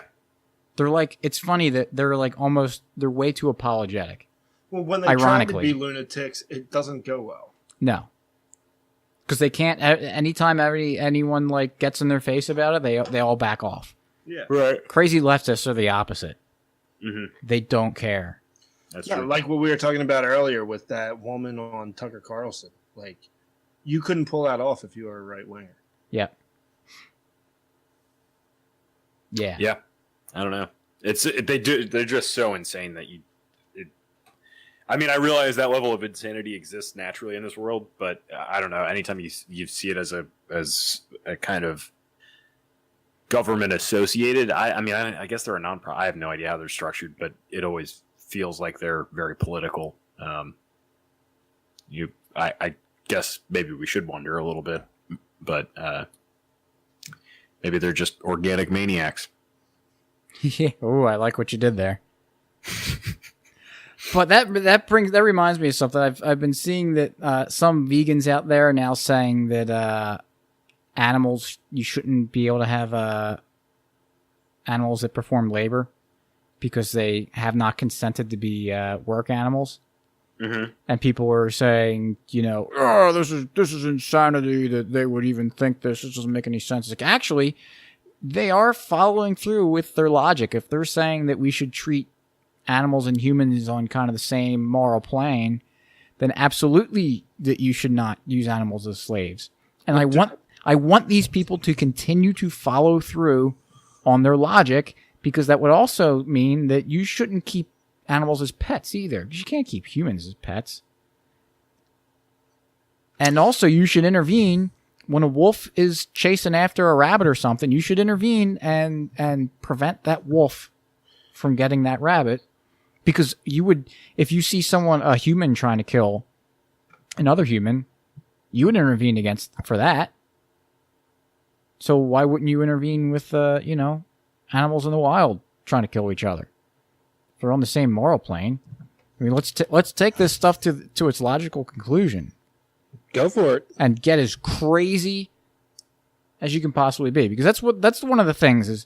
They're like, it's funny that they're like they're way too apologetic. Well, when they try to Ironically. be lunatics, it doesn't go well. No. Because they can't, anytime anyone like gets in their face about it, they all back off. Yeah. Right. Crazy leftists are the opposite. Mm-hmm. They don't care. That's Yeah, true. like what we were talking about earlier with that woman on Tucker Carlson. Like, you couldn't pull that off if you were a right winger. Yep. Yeah. Yeah. I don't know. They're just so insane that I mean, I realize that level of insanity exists naturally in this world, but I don't know. Anytime you see it as a kind of government associated, I guess they're a non-profit. I have no idea how they're structured, but it always feels like they're very political. I guess maybe we should wonder a little bit, but maybe they're just organic maniacs. Oh, I like what you did there. But that reminds me of something. I've been seeing that some vegans out there are now saying that animals, you shouldn't be able to have animals that perform labor because they have not consented to be work animals. Mm-hmm. And people were saying, oh, this is insanity that they would even think this. This doesn't make any sense. Like, actually, they are following through with their logic. If they're saying that we should treat animals and humans on kind of the same moral plane, then absolutely that you should not use animals as slaves. And I want these people to continue to follow through on their logic, because that would also mean that you shouldn't keep animals as pets either, because you can't keep humans as pets. And also, you should intervene when a wolf is chasing after a rabbit or something. You should intervene and prevent that wolf from getting that rabbit, because if you see a human trying to kill another human, you would intervene for that. So why wouldn't you intervene with animals in the wild trying to kill each other? If they're on the same moral plane. I mean, let's take this stuff to its logical conclusion. Go for it. And get as crazy as you can possibly be, because that's one of the things is,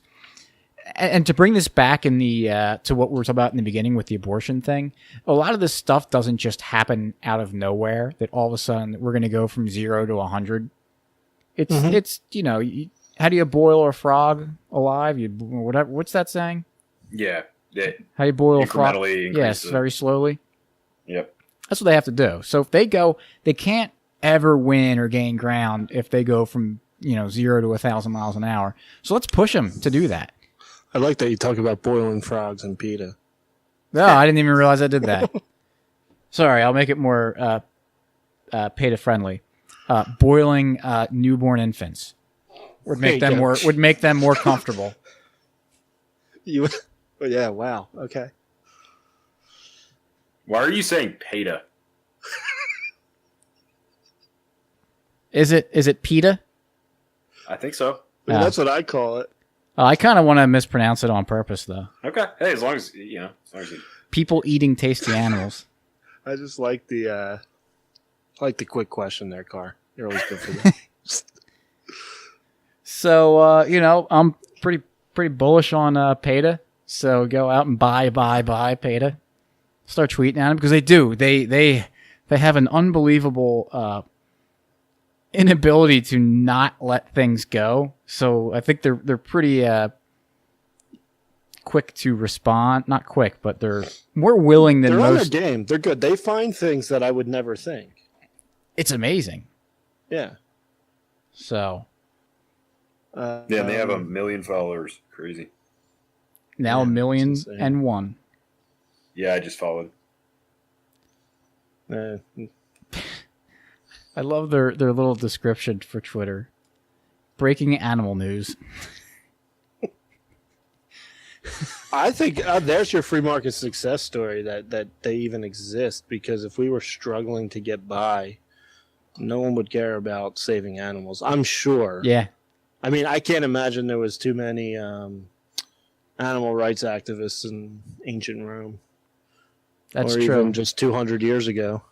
and to bring this back in the to what we were talking about in the beginning with the abortion thing, a lot of this stuff doesn't just happen out of nowhere. That all of a sudden we're going to go from 0 to 100. It's how do you boil a frog alive? Whatever. What's that saying? Yeah. How you boil a frog? Incrementally Yes, very slowly. Yep. That's what they have to do. So if they can't ever win or gain ground if they go from 0 to 1,000 miles an hour. So let's push them to do that. I like that you talk about boiling frogs and PETA. No, I didn't even realize I did that. Sorry, I'll make it more PETA friendly. Boiling newborn infants would make them more comfortable. Yeah, wow. Okay. Why are you saying PETA? Is it PETA? I think so. That's what I call it. I kind of want to mispronounce it on purpose, though. Okay. Hey, as long as People eating tasty animals. I just like the quick question there, Carr. You're always good for that. So I'm pretty bullish on PETA. So go out and buy PETA. Start tweeting at them, because they do. They have an unbelievable inability to not let things go. So I think they're pretty quick to respond. Not quick, but they're more willing than They're most. on their game. They're good. They find things that I would never think. It's amazing. Yeah. So they have 1 million followers. Crazy. now Yeah, 1,000,001. Yeah, I just followed. I love their little description for Twitter. Breaking animal news. I think there's your free market success story that they even exist, because if we were struggling to get by, no one would care about saving animals. I'm sure. Yeah. I mean, I can't imagine there was too many animal rights activists in ancient Rome. That's or true. Even just 200 years ago.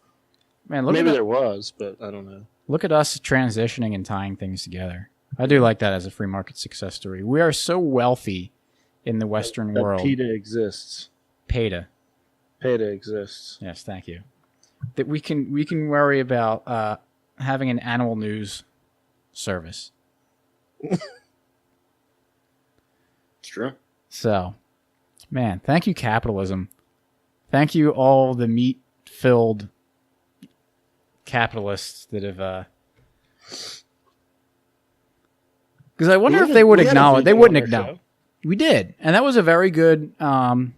Man, look Maybe at there was, but I don't know. Look at us transitioning and tying things together. I do like that as a free market success story. We are so wealthy in the Western that world. PETA exists. PETA. PETA exists. Yes, thank you. That we can worry about having an animal news service. It's true. So, man, thank you, capitalism. Thank you, all the meat-filled capitalists that have. Because I wonder if they would acknowledge. They wouldn't acknowledge. We did, and that was a very good. It was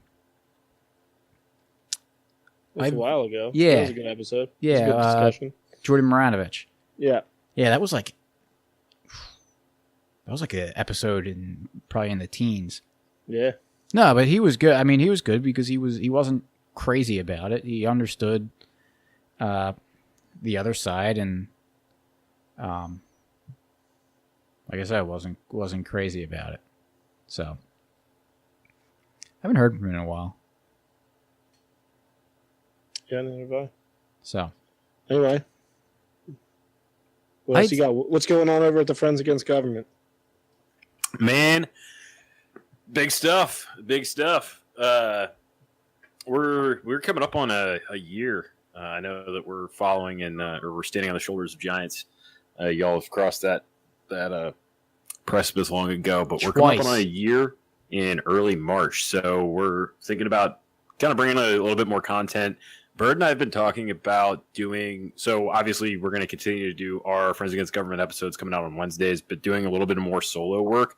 a while ago. Yeah. That was a good episode. Yeah, It was a good discussion. Jordan Maranovich. Yeah. Yeah, that was like an episode probably in the teens. Yeah. No, but he was good. I mean, he was good because he wasn't crazy about it. He understood the other side, and like I said, wasn't crazy about it. So I haven't heard from him in a while. Yeah, neither have I. So Anyway. What else you got? What's going on over at the Friends Against Government? Man, big stuff. Big stuff. We're coming up on a year. I know that we're following or we're standing on the shoulders of giants. Y'all have crossed that precipice long ago, but we're coming up on a year in early March. So we're thinking about kind of bringing a little bit more content. Bird and I have been talking about doing, so obviously we're going to continue to do our Friends Against Government episodes coming out on Wednesdays, but doing a little bit more solo work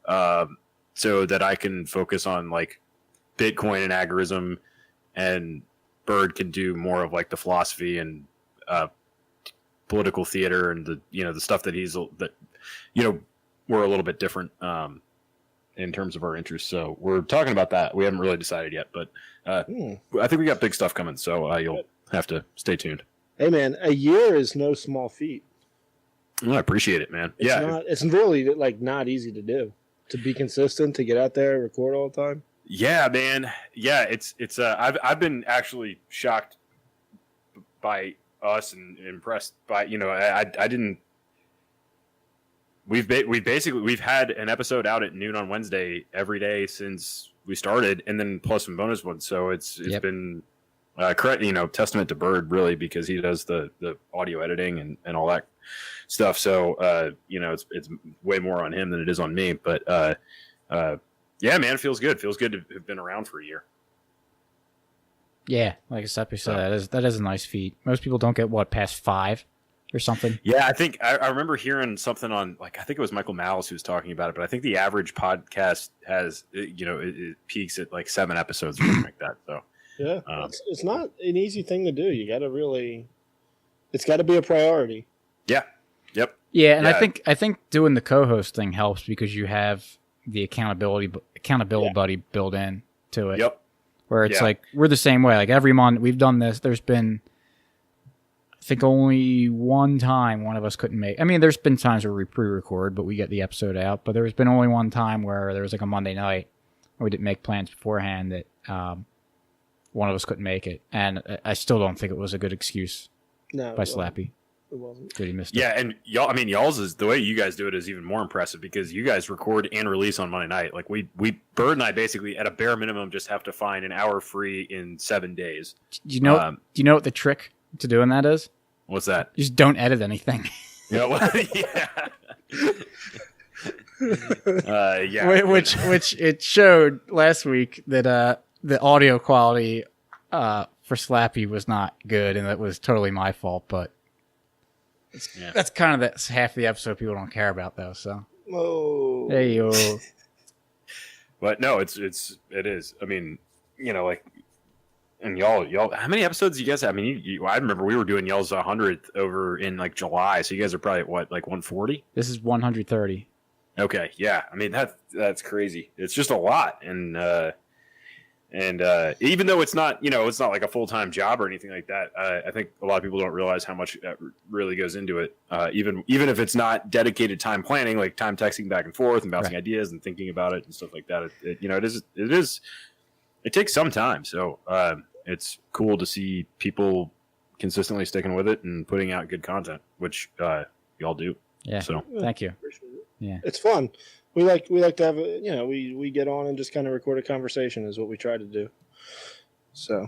so that I can focus on like Bitcoin and agorism, and Bird can do more of like the philosophy and political theater and the stuff that we're a little bit different in terms of our interests. So we're talking about that. We haven't really decided yet, but I think we got big stuff coming. So you'll have to stay tuned. Hey man, a year is no small feat. I appreciate it, man. It's really like not easy to do. To be consistent, to get out there, record all the time. Yeah, man. Yeah, it's I've been actually shocked by us and impressed by I didn't. We've had an episode out at noon on Wednesday every day since we started, and then plus some bonus ones. So it's been testament to Bird really, because he does the audio editing and all that stuff. So it's way more on him than it is on me. But yeah, man, it feels good. Feels good to have been around for a year. Yeah, like Seppi said, that is a nice feat. Most people don't get past 5 or something. Yeah, I think I remember hearing something on, like, I think it was Michael Malice who was talking about it, but I think the average podcast has it peaks at like 7 episodes or something like that. So yeah, it's not an easy thing to do. You got to it's got to be a priority. Yeah. Yep. Yeah, and I think doing the co-host thing helps because you have the accountability buddy built in to it. Yep. Where it's like we're the same way. Like every month we've done this. There's been, I think, only one time one of us couldn't make. I mean, there's been times where we pre-record, but we get the episode out. But there's been only one time where there was like a Monday night where we didn't make plans beforehand that one of us couldn't make it, and I still don't think it was a good excuse by Slappy. It wasn't. That he missed it. Yeah, and y'all, I mean, y'all's is the way you guys do it is even more impressive because you guys record and release on Monday night. Like we Bird and I basically at a bare minimum just have to find an hour free in 7 days. Do you know what the trick to doing that is? What's that? Just don't edit anything. Yeah. Yeah. Which it showed last week that the audio quality for Slappy was not good, and that was totally my fault. But that's kind of half the episode people don't care about, though. So there you go. But no, it is. I mean, like And y'all, how many episodes do you guys have? I mean, I remember we were doing y'all's 100th over in like July, so you guys are probably at what, like 140? This is 130. Okay, yeah. I mean, that's crazy. It's just a lot, and even though it's not, it's not like a full-time job or anything like that, I think a lot of people don't realize how much really goes into it. Even if it's not dedicated time planning, like time texting back and forth and bouncing ideas and thinking about it and stuff like that. It takes some time. So it's cool to see people consistently sticking with it and putting out good content, which y'all do. Yeah. So thank you. Appreciate it. Yeah. It's fun. We like to have we get on and just kind of record a conversation is what we try to do. So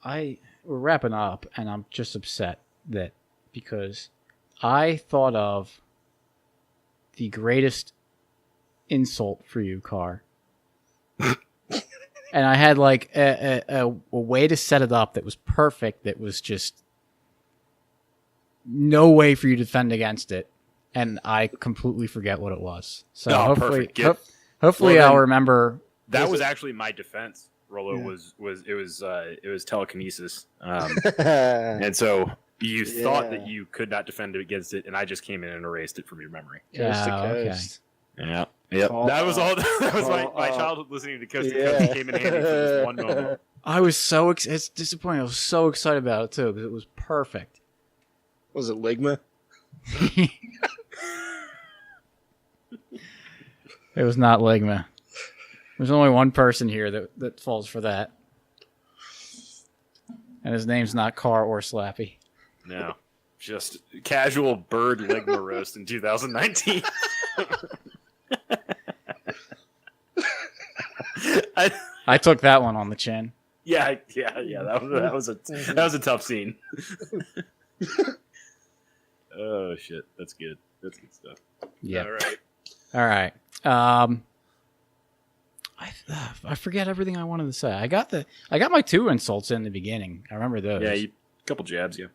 we're wrapping up, and I'm just upset that because I thought of the greatest insult for you, Carr. And I had like a way to set it up that was perfect, that was just no way for you to defend against it. And I completely forget what it was. So hopefully, hopefully well, I'll remember. That was actually my defense. Rollo was telekinesis, and so you thought that you could not defend against it, and I just came in and erased it from your memory. Coast to Okay. coast. Yeah, that was all. That was my childhood listening to Coast to Coast came in handy for this one moment. I was so it's disappointing. I was so excited about it too because it was perfect. Was it Ligma? It was not Ligma. There's only one person here that falls for that. And his name's not Carr or Slappy. No, just casual bird Ligma roast in 2019. I took that one on the chin. Yeah. That was a tough scene. Oh shit, that's good. That's good stuff. Yeah. All right. I forget everything I wanted to say. I got my 2 insults in the beginning. I remember those. Yeah, couple jabs, yeah.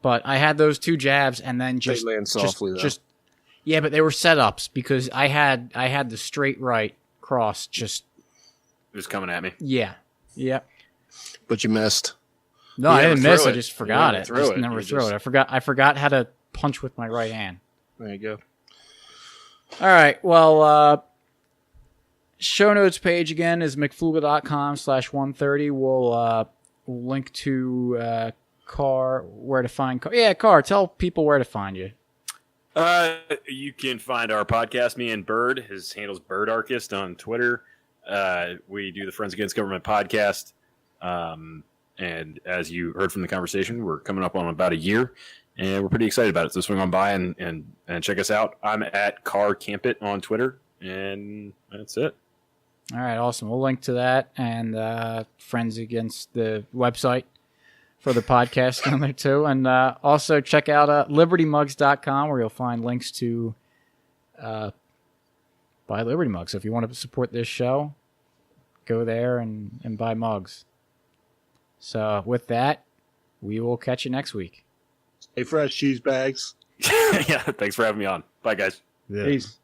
But I had those 2 jabs and then just They land softly, though. Yeah, but they were setups because I had the straight right cross just It was coming at me. yeah. But you missed. No, You I never didn't miss. threw I it. just forgot You it. never Just threw it. never You threw just- it. I forgot how to punch with my right hand. There you go. All right. Well, show notes page again is mcfluga.com/130. We'll link to Carr, where to find Carr. Yeah, Carr, tell people where to find you. You can find our podcast, me and Bird. His handle's Bird Archist on Twitter. We do the Friends Against Government podcast. And as you heard from the conversation, we're coming up on about a year, and we're pretty excited about it. So swing on by and check us out. I'm at Carr Campit on Twitter, and that's it. All right, awesome. We'll link to that and Friends Against the website for the podcast down there too. And also check out libertymugs.com where you'll find links to buy Liberty Mugs. So if you want to support this show, go there and buy mugs. So with that, we will catch you next week. Hey, fresh cheese bags. Yeah, thanks for having me on. Bye, guys. Peace.